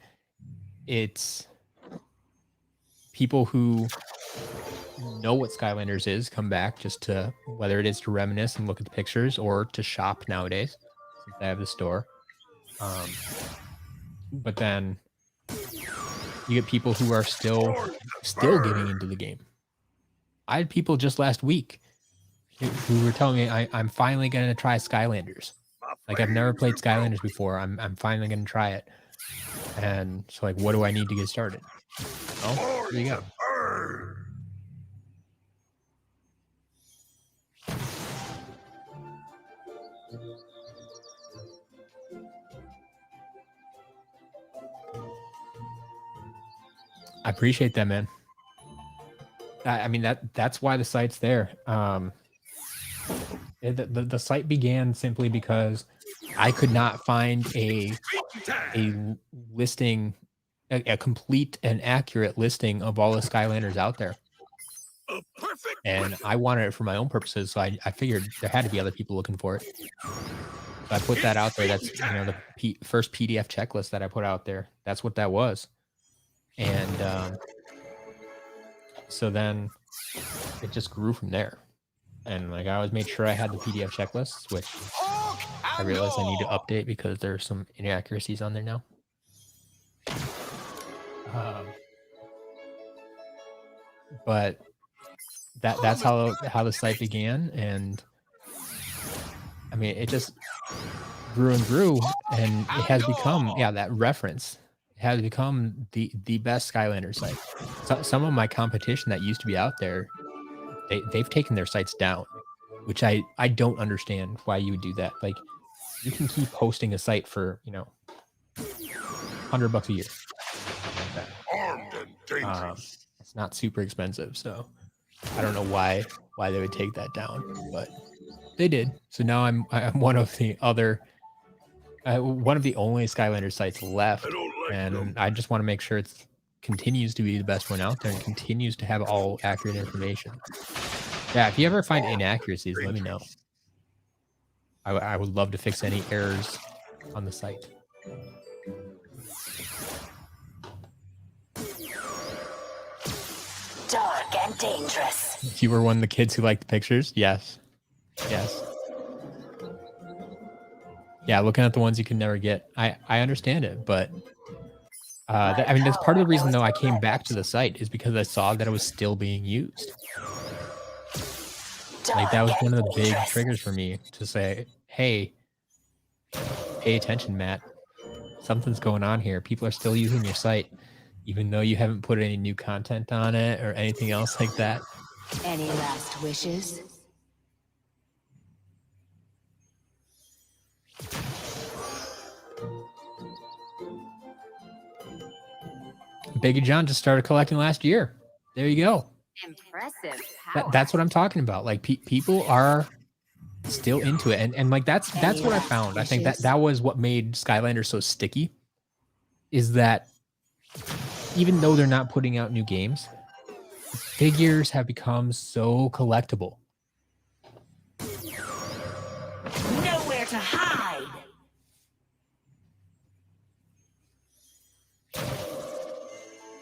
it's people who know what Skylanders is come back just to, whether it is to reminisce and look at the pictures or to shop nowadays since they have the store. But then you get people who are still getting into the game. I had people just last week who were telling me I'm finally going to try Skylanders. Like I've never played Skylanders before. I'm finally going to try it. And so like, what do I need to get started? Oh, there you go. I appreciate that, man. I mean that's why the site's there. The site began simply because I could not find a listing, a complete and accurate listing of all the Skylanders out there. And I wanted it for my own purposes, so I figured there had to be other people looking for it. So I put that out there. That's the first PDF checklist that I put out there. That's what that was. And so then it just grew from there. And like I always made sure I had the PDF checklists, which I realized I need to update because there's some inaccuracies on there now. But that's how the site began, and I mean it just grew and grew, and it has become that reference. It has become the best Skylander site. So, some of my competition that used to be out there, they've taken their sites down, which I don't understand why you would do that. Like you can keep hosting a site for $100 a year. It's not super expensive, so I don't know why they would take that down, but they did. So now I'm one of the other one of the only Skylander sites left, and I just want to make sure it continues to be the best one out there and continues to have all accurate information. Yeah, if you ever find inaccuracies, let me know. I would love to fix any errors on the site. Dark and dangerous. You were one of the kids who liked the pictures? Yes. Yeah, looking at the ones you can never get. I understand it, but I mean, that's part of the reason, though, I came back to the site is because I saw that it was still being used. Like, that was one of the big triggers for me to say, hey, pay attention, Matt. Something's going on here. People are still using your site, even though you haven't put any new content on it or anything else like that. Any last wishes? Baby John just started collecting last year. There you go. Impressive power. That's what I'm talking about. Like people are still into it, and like that's what I found. I think that was what made Skylanders so sticky, is that even though they're not putting out new games, figures have become so collectible. Nowhere to hide.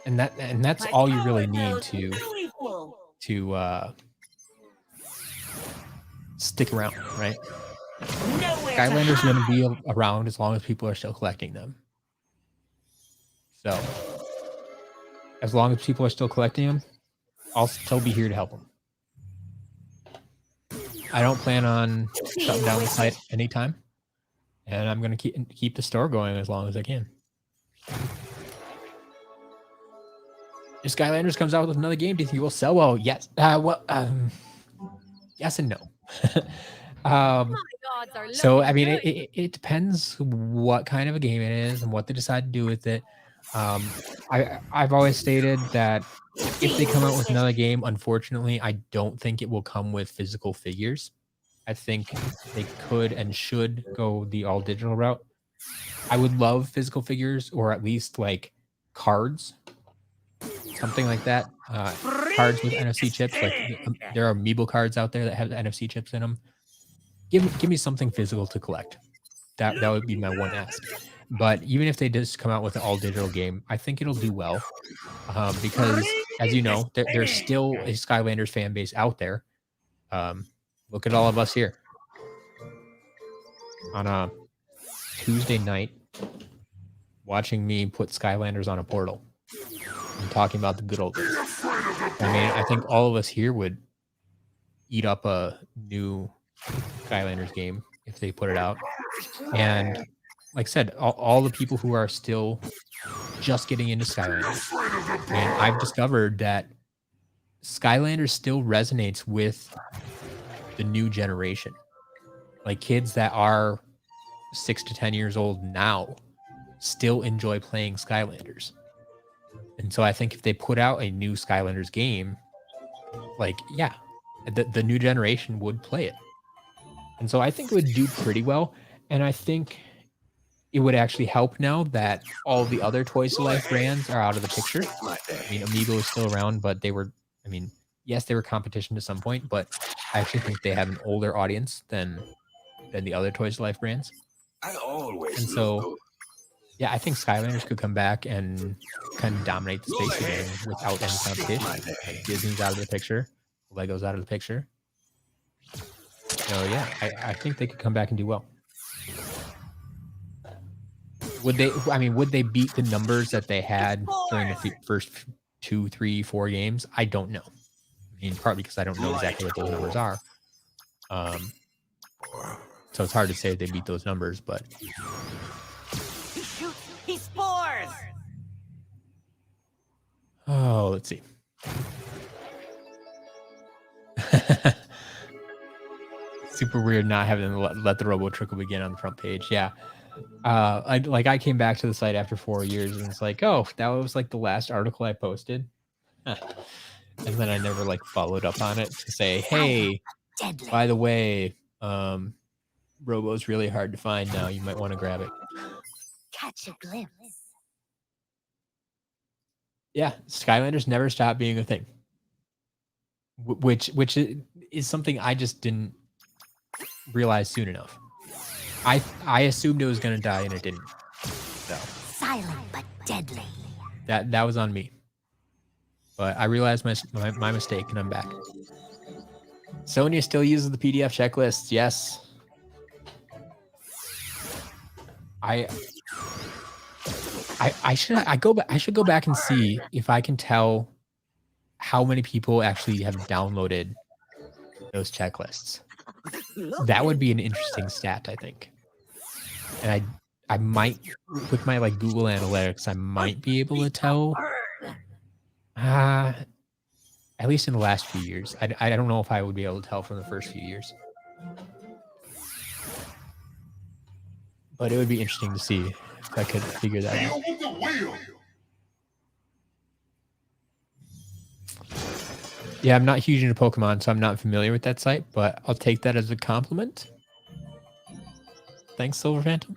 And that's all you really need to stick around, right? Nowhere to Skylanders are going to hide. be around as long as people are still collecting them. So, as long as people are still collecting them, I'll still be here to help them. I don't plan on shutting down the site anytime, and I'm going to keep the store going as long as I can. If Skylanders comes out with another game, do you think it will sell well? Yes. Yes and no. My gods are So, looking I mean, good. it depends what kind of a game it is and what they decide to do with it. I've always stated that if they come out with another game, unfortunately, I don't think it will come with physical figures. I think they could and should go the all digital route. I would love physical figures or at least like cards, something like that. Cards with NFC chips. Like there are Amiibo cards out there that have the NFC chips in them. Give me something physical to collect. That would be my one ask. But even if they just come out with an all digital game, I think it'll do well because, as you know, there's still a Skylanders fan base out there. Look at all of us here on a Tuesday night, watching me put Skylanders on a portal and talking about the good old days. I mean, I think all of us here would eat up a new Skylanders game if they put it out. And like I said, all the people who are still just getting into Skylanders, and I've discovered that Skylanders still resonates with the new generation. Like kids that are 6 to 10 years old now still enjoy playing Skylanders. And so I think if they put out a new Skylanders game, like, yeah, the new generation would play it. And so I think it would do pretty well. And I think it would actually help now that all the other Toys to Life brands are out of the picture. I mean, Amiibo is still around, but they were, I mean, yes, they were competition to some point, but I actually think they have an older audience than the other Toys to Life brands. And so, yeah, I think Skylanders could come back and kind of dominate the space again without any competition. Like Disney's out of the picture, Lego's out of the picture. So yeah, I think they could come back and do well. Would they? I mean, would they beat the numbers that they had during the first 2, 3, 4 games? I don't know. I mean, partly because I don't know exactly what those numbers are. So it's hard to say if they beat those numbers, but He shoots. He spores. oh, let's see. Super weird not having to let the robo trickle begin on the front page. Yeah. I came back to the site after 4 years and it's like, oh, that was like the last article I posted. And then I never like followed up on it to say, hey, by the way, Robo's really hard to find now. You might want to grab it. Catch a glimpse. Yeah, Skylanders never stopped being a thing. Which is something I just didn't realize soon enough. I assumed it was gonna die and it didn't. So Silent but deadly. that was on me. But I realized my mistake and I'm back. Sonia still uses the PDF checklists. Yes. I should go back and see if I can tell how many people actually have downloaded those checklists. That would be an interesting stat, I think. And I might, with my like Google Analytics, I might be able to tell. At least in the last few years. I don't know if I would be able to tell from the first few years. But it would be interesting to see if I could figure that out. Yeah, I'm not huge into Pokemon, so I'm not familiar with that site, but I'll take that as a compliment. Thanks, Silver Phantom.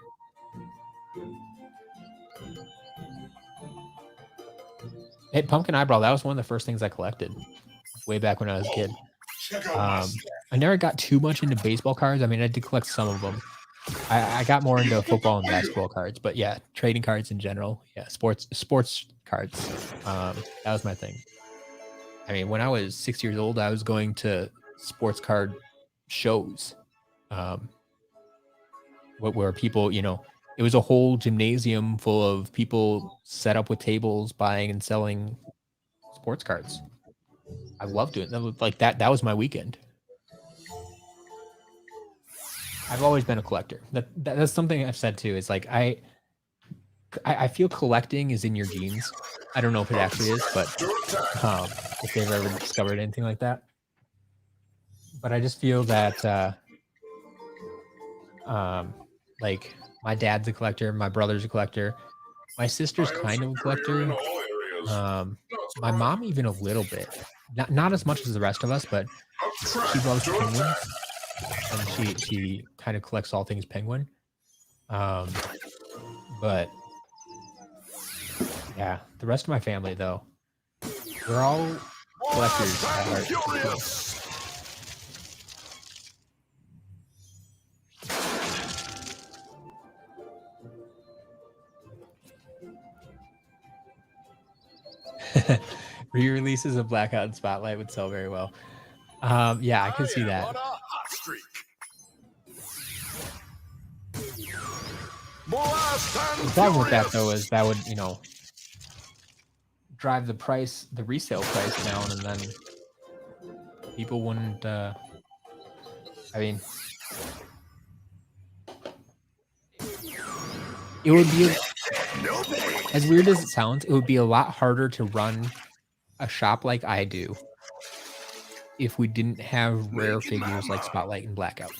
Hey, Pumpkin Eyebrow, that was one of the first things I collected way back when I was a kid. I never got too much into baseball cards. I mean, I did collect some of them. I got more into football and basketball cards, but yeah, trading cards in general. Yeah, sports cards. That was my thing. I mean, when I was 6 years old, I was going to sports card shows, where people, it was a whole gymnasium full of people set up with tables, buying and selling sports cards. I loved it. That was like that was my weekend. I've always been a collector. That's something I've said too. It's like I feel collecting is in your genes. I don't know if it actually is, but if they've ever discovered anything like that. But I just feel that like my dad's a collector, my brother's a collector, my sister's kind of a collector. My mom even a little bit. Not as much as the rest of us, but she loves penguins. And she kind of collects all things penguin. But yeah, the rest of my family though, we're all collectors at heart. Re-releases of Blackout and Spotlight would sell very well. Yeah, I can see that. The problem with that though is that would, drive the resale price down, and then people wouldn't. I mean, it would be, as weird as it sounds, it would be a lot harder to run a shop like I do if we didn't have rare figures like Spotlight and Blackout.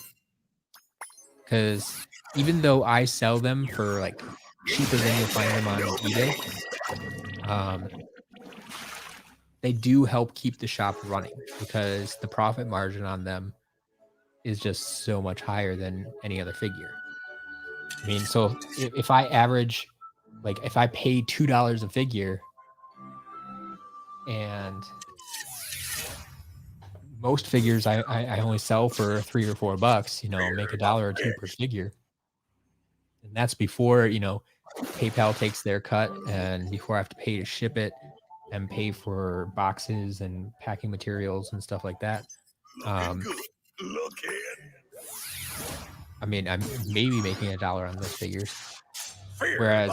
Because even though I sell them for like cheaper than you'll find them on eBay, they do help keep the shop running because the profit margin on them is just so much higher than any other figure. I mean, so if I average, like if I pay $2 a figure and most figures I only sell for $3 or $4, make $1 or $2 per figure. And that's before, PayPal takes their cut and before I have to pay to ship it and pay for boxes and packing materials and stuff like that. I mean, I'm maybe making $1 on those figures. Whereas,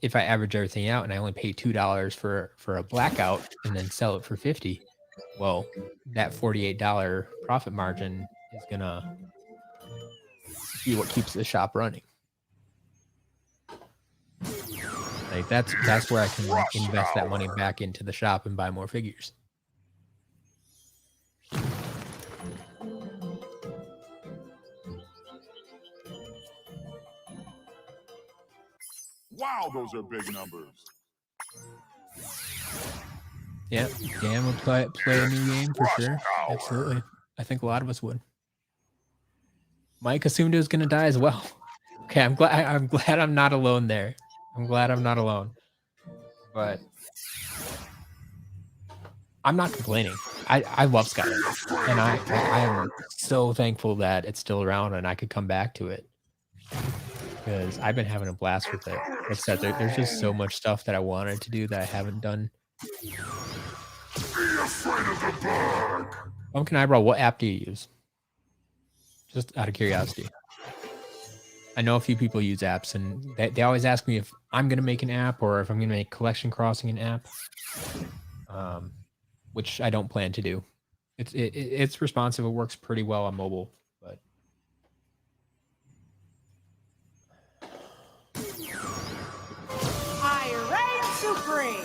if I average everything out and I only pay $2 for a Blackout and then sell it for $50, well, that $48 profit margin is gonna be what keeps the shop running. Like that's where I can invest that money back into the shop and buy more figures. Wow, those are big numbers. Yeah, Dan would play a new game for sure. Absolutely. I think a lot of us would. Mike assumed it was going to die as well. Okay, I'm glad I'm not alone there. I'm glad I'm not alone. But I'm not complaining. I love Skylanders, and I am so thankful that it's still around and I could come back to it because I've been having a blast with it. Like I said, there's just so much stuff that I wanted to do that I haven't done. Be afraid of the bug. Pumpkin Eyebrow, what app do you use? Just out of curiosity. I know a few people use apps, and they always ask me if I'm going to make an app or if I'm going to make Collection Crossing an app, which I don't plan to do. It's responsive. It works pretty well on mobile, but I reign supreme.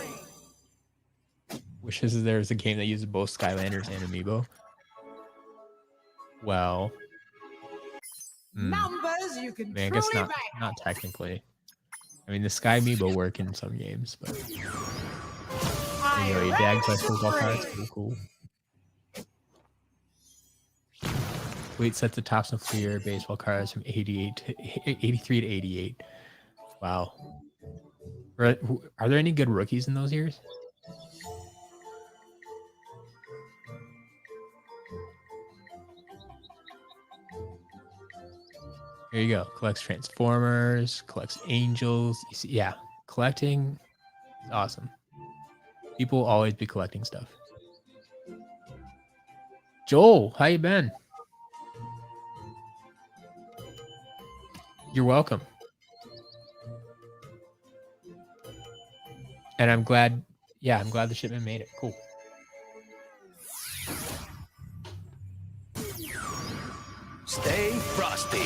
wishes there's a game that uses both Skylanders and Amiibo. Well, Numbers you can I guess not technically. I mean, the Sky Amiibo work in some games, but anyway, Dag plays football cards. Cool. Wait, sets the tops of clear baseball cards from 83 to 88. Wow. Are there any good rookies in those years? Here you go. Collects Transformers, collects Angels. You see, yeah, collecting is awesome. People will always be collecting stuff. Joel, how you been? You're welcome. And I'm glad, yeah, I'm glad the shipment made it. Cool. Stay frosty.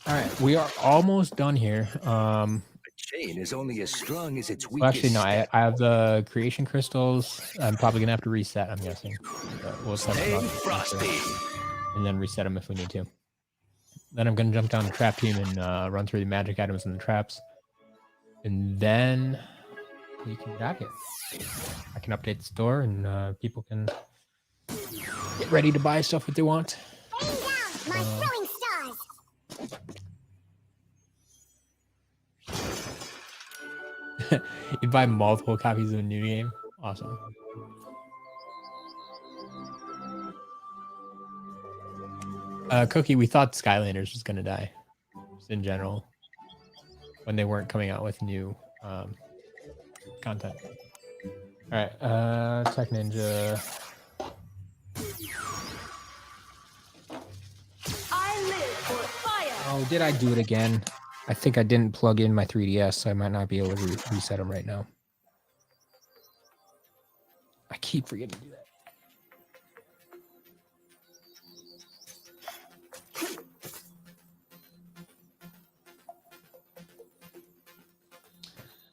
All right, we are almost done here. A chain is only as strong as its weakest. Well, actually, no, I step. have the creation crystals. I'm probably gonna have to reset, I'm guessing. But we'll test Stay them out frosty. and then reset them if we need to. Then I'm gonna jump down to trap team and run through the magic items in the traps, and then we can get out here. I can update the store, and people can get ready to buy stuff if they want. Bring down my throwing stars. You buy multiple copies of a new game. Awesome. Cookie, we thought Skylanders was gonna die, just in general, when they weren't coming out with new content. All right, Tech Ninja. I live for fire. Oh, did I do it again? I think I didn't plug in my 3DS, so I might not be able to reset them right now. I keep forgetting to do that.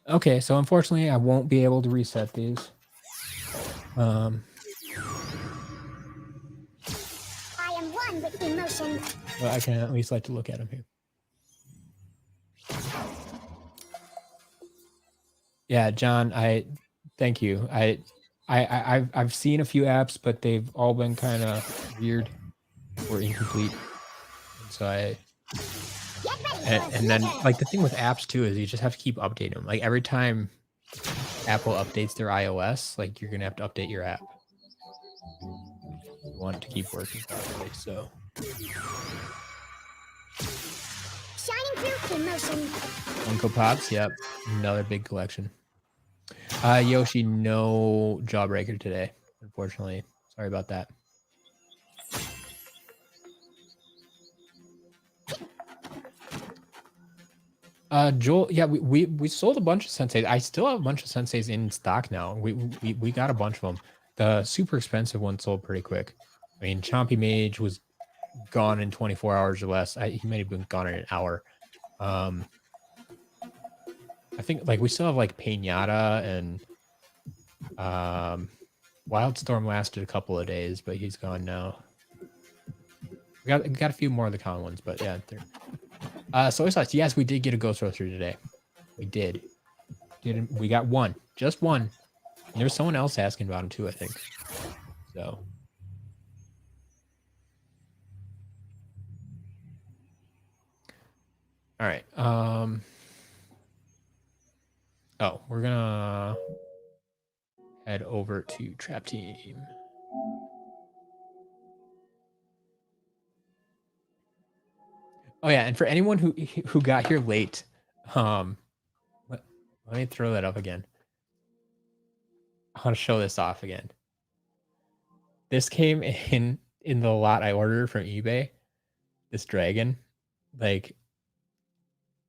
Okay, so unfortunately, I won't be able to reset these. I am one with emotion. But I can at least like to look at them here. Yeah, John, I thank you. I've seen a few apps, but they've all been kind of weird or incomplete. And so and then like the thing with apps too is you just have to keep updating them. Like every time Apple updates their iOS, like you're gonna have to update your app. You want it to keep working properly. So Shining through emotion. Funko Pops, yep, another big collection. Yoshi, no Jawbreaker today, unfortunately. Sorry about that. Joel, yeah, we sold a bunch of senseis. I still have a bunch of senseis in stock now. We got a bunch of them. The super expensive one sold pretty quick. I mean, Chompy Mage was gone in 24 hours or less. He may have been gone in an hour. I think like we still have like Pinata and Wildstorm lasted a couple of days, but he's gone now. We got a few more of the common ones, but yeah. Soy sauce. Yes, we did get a Ghost Roaster today. We did. We got one, just one. And there's someone else asking about him too, I think. So. All right. Oh, we're gonna head over to Trap Team. Oh yeah, and for anyone who got here late, let me throw that up again. I want to show this off again. This came in the lot I ordered from eBay. This dragon, like,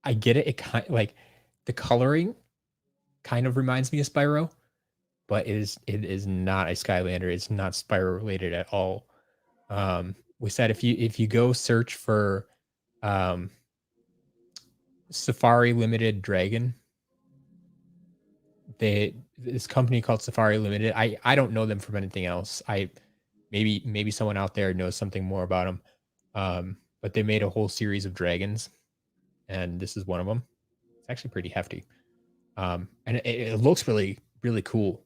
I get it. It kind like the coloring kind of reminds me of Spyro, but it is not a Skylander. It's not Spyro related at all. We said if you go search for Safari Limited Dragon, this company called Safari Limited. I don't know them from anything else. Maybe someone out there knows something more about them. But they made a whole series of dragons, and this is one of them. It's actually pretty hefty. And it looks really, really cool.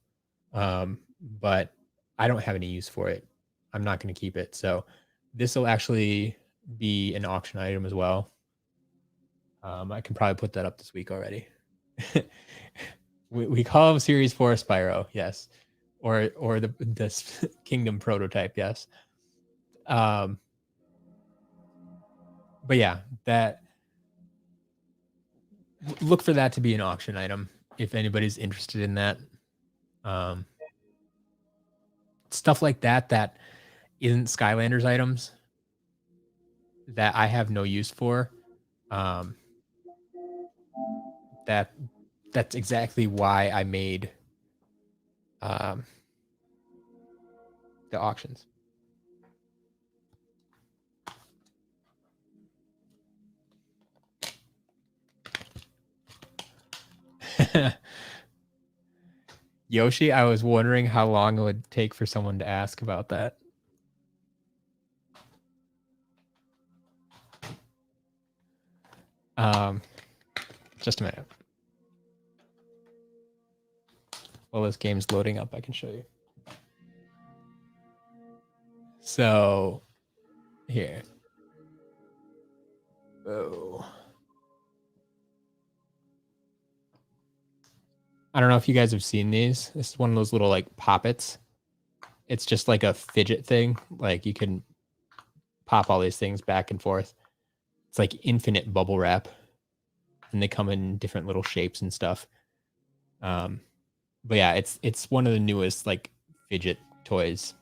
But I don't have any use for it. I'm not going to keep it. So this will actually be an auction item as well. I can probably put that up this week already. we call them Series 4 Spyro, yes. Or the Kingdom prototype, yes. But yeah, that look for that to be an auction item if anybody's interested in that. Stuff like that isn't Skylanders items. that I have no use for. That's exactly why I made the auctions. Yoshi, I was wondering how long it would take for someone to ask about that. Just a minute. While this game's loading up, I can show you. So, here. Oh. I don't know if you guys have seen these. This is one of those little like poppets. It's just like a fidget thing. Like you can pop all these things back and forth. It's like infinite bubble wrap. And they come in different little shapes and stuff. But yeah, it's one of the newest like fidget toys.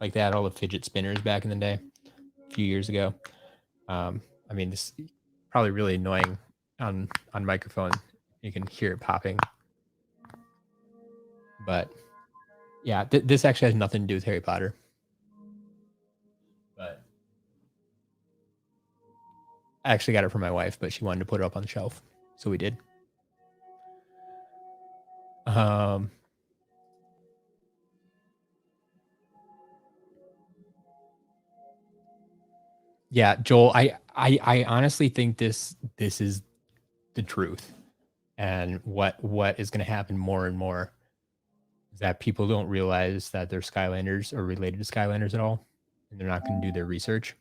Like they had all the fidget spinners back in the day, a few years ago. I mean, this is probably really annoying on microphone. You can hear it popping. But yeah, this actually has nothing to do with Harry Potter. But I actually got it for my wife, but she wanted to put it up on the shelf. So we did. Yeah, Joel, I honestly think this is the truth. And what is going to happen more and more is that people don't realize that they're Skylanders or related to Skylanders at all. And they're not going to do their research.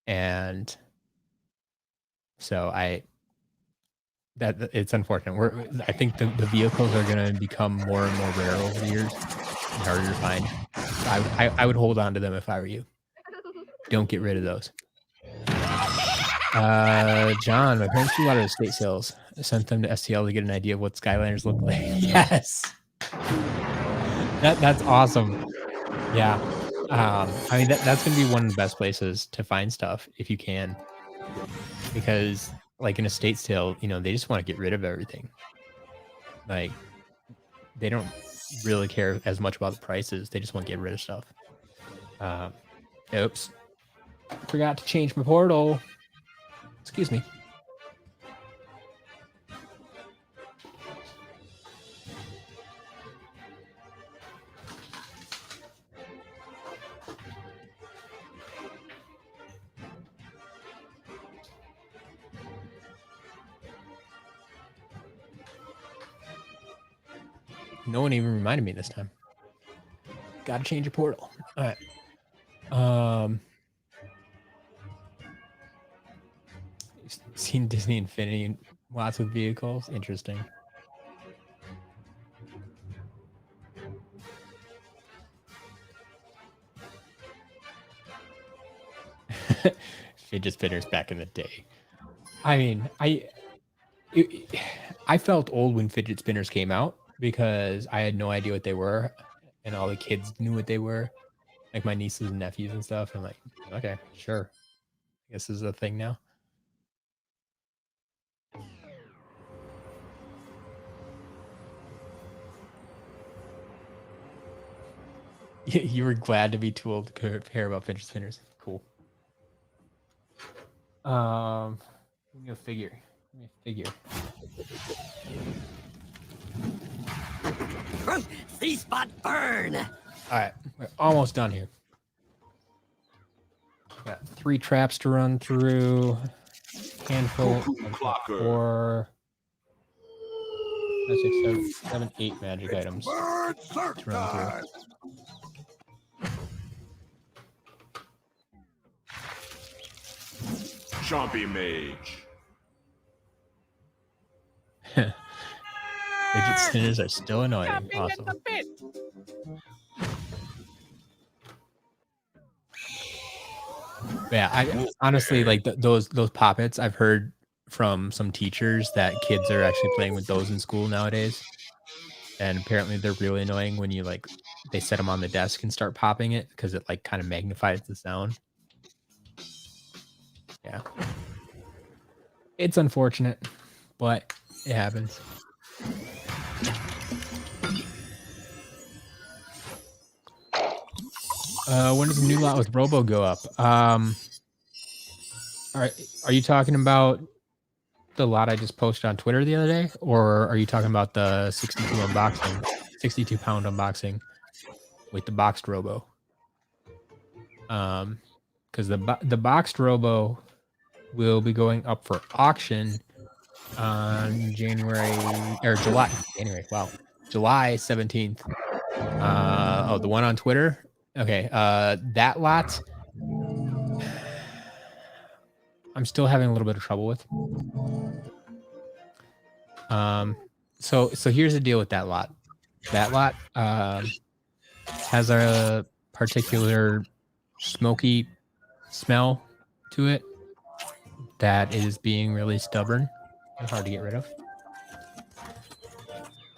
And so it's unfortunate. I think the vehicles are going to become more and more rare over the years and harder to find. I would hold on to them if I were you. Don't get rid of those. John, my parents do a lot of estate sales. I sent them to SCL to get an idea of what Skylanders look like. Yes. That's awesome. Yeah. I mean, that's going to be one of the best places to find stuff if you can. Because like an estate sale, they just want to get rid of everything. Like they don't really care as much about the prices. They just want to get rid of stuff. Oops. Forgot to change my portal. Excuse me. No one even reminded me this time. Gotta change your portal. All right. Seen Disney Infinity and lots of vehicles. Interesting. Fidget spinners back in the day. I mean, I felt old when fidget spinners came out because I had no idea what they were, and all the kids knew what they were, like my nieces and nephews and stuff. I'm like, okay, sure, I guess this is a thing now. You were glad to be too old to care about fidget spinners. Cool. Give me a figure. Give me a figure. C-spot burn. All right, we're almost done here. Got 3 traps to run through. Handful of 4, 5, 6, 7, 8 magic items to run through. Chompy Mage. Fidget spinners are still annoying. Awesome. Yeah, I honestly like those poppets. I've heard from some teachers that kids are actually playing with those in school nowadays, and apparently they're really annoying when you they set them on the desk and start popping it because it kind of magnifies the sound. Yeah. It's unfortunate, but it happens. When does the new lot with Robo go up? Are you talking about the lot I just posted on Twitter the other day, or are you talking about the 62 pound unboxing with the boxed Robo? Because the boxed Robo will be going up for auction on July 17th. The one on Twitter. Okay. That lot I'm still having a little bit of trouble with. So here's the deal with that lot. That lot has a particular smoky smell to it that is being really stubborn and hard to get rid of.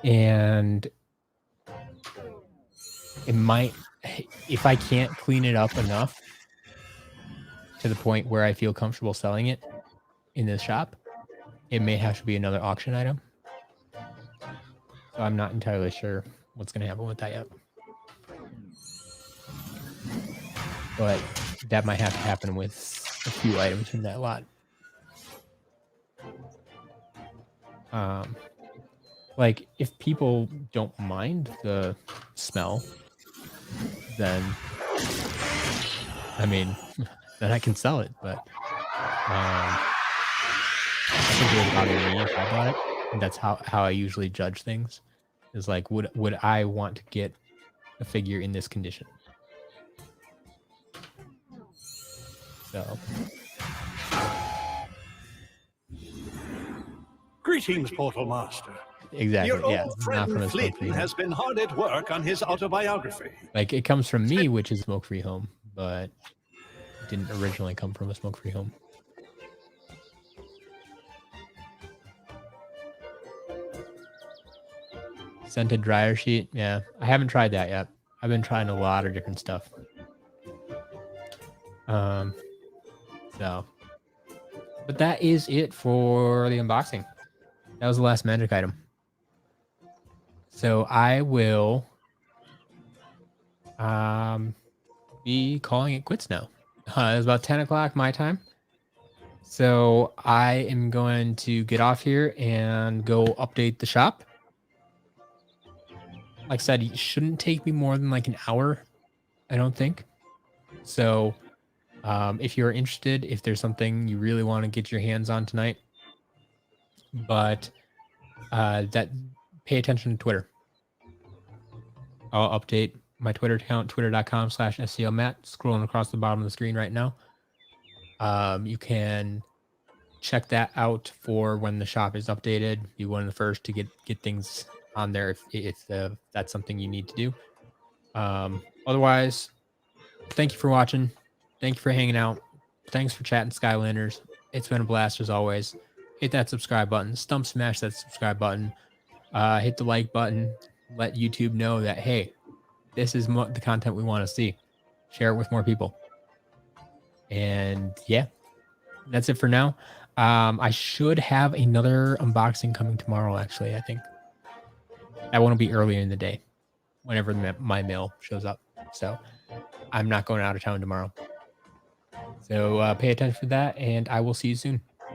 And it might, if I can't clean it up enough to the point where I feel comfortable selling it in this shop, it may have to be another auction item. So I'm not entirely sure what's going to happen with that yet. But that might have to happen with a few items from that lot. Like, if people don't mind the smell, then, I mean, then I can sell it. But I think it would bother me if I bought it. And that's how I usually judge things. Is like, would I want to get a figure in this condition? So. Greetings, Portal Master. Exactly. Your Yeah. old friend Flayton has been hard at work on his autobiography. Like, it comes from me, which is a smoke-free home, but it didn't originally come from a smoke-free home. Scented dryer sheet. Yeah, I haven't tried that yet. I've been trying a lot of different stuff. But that is it for the unboxing. That was the last magic item. So I will be calling it quits now. It's about 10 o'clock my time. So I am going to get off here and go update the shop. Like I said, it shouldn't take me more than like an hour, I don't think. So if you're interested, if there's something you really want to get your hands on tonight, but pay attention to Twitter. I'll update my Twitter account, twitter.com/SCLMatt, scrolling across the bottom of the screen right now. You can check that out for when the shop is updated. Be one of the first to get things on there if that's something you need to do. Otherwise, thank you for watching. Thank you for hanging out. Thanks for chatting Skylanders. It's been a blast as always. Hit that subscribe button. Stump smash that subscribe button. Hit the like button. Let YouTube know that, hey, this is the content we want to see. Share it with more people. And yeah, that's it for now. I should have another unboxing coming tomorrow, actually, I think. That one will be earlier in the day, whenever my mail shows up. So I'm not going out of town tomorrow. So pay attention for that, and I will see you soon.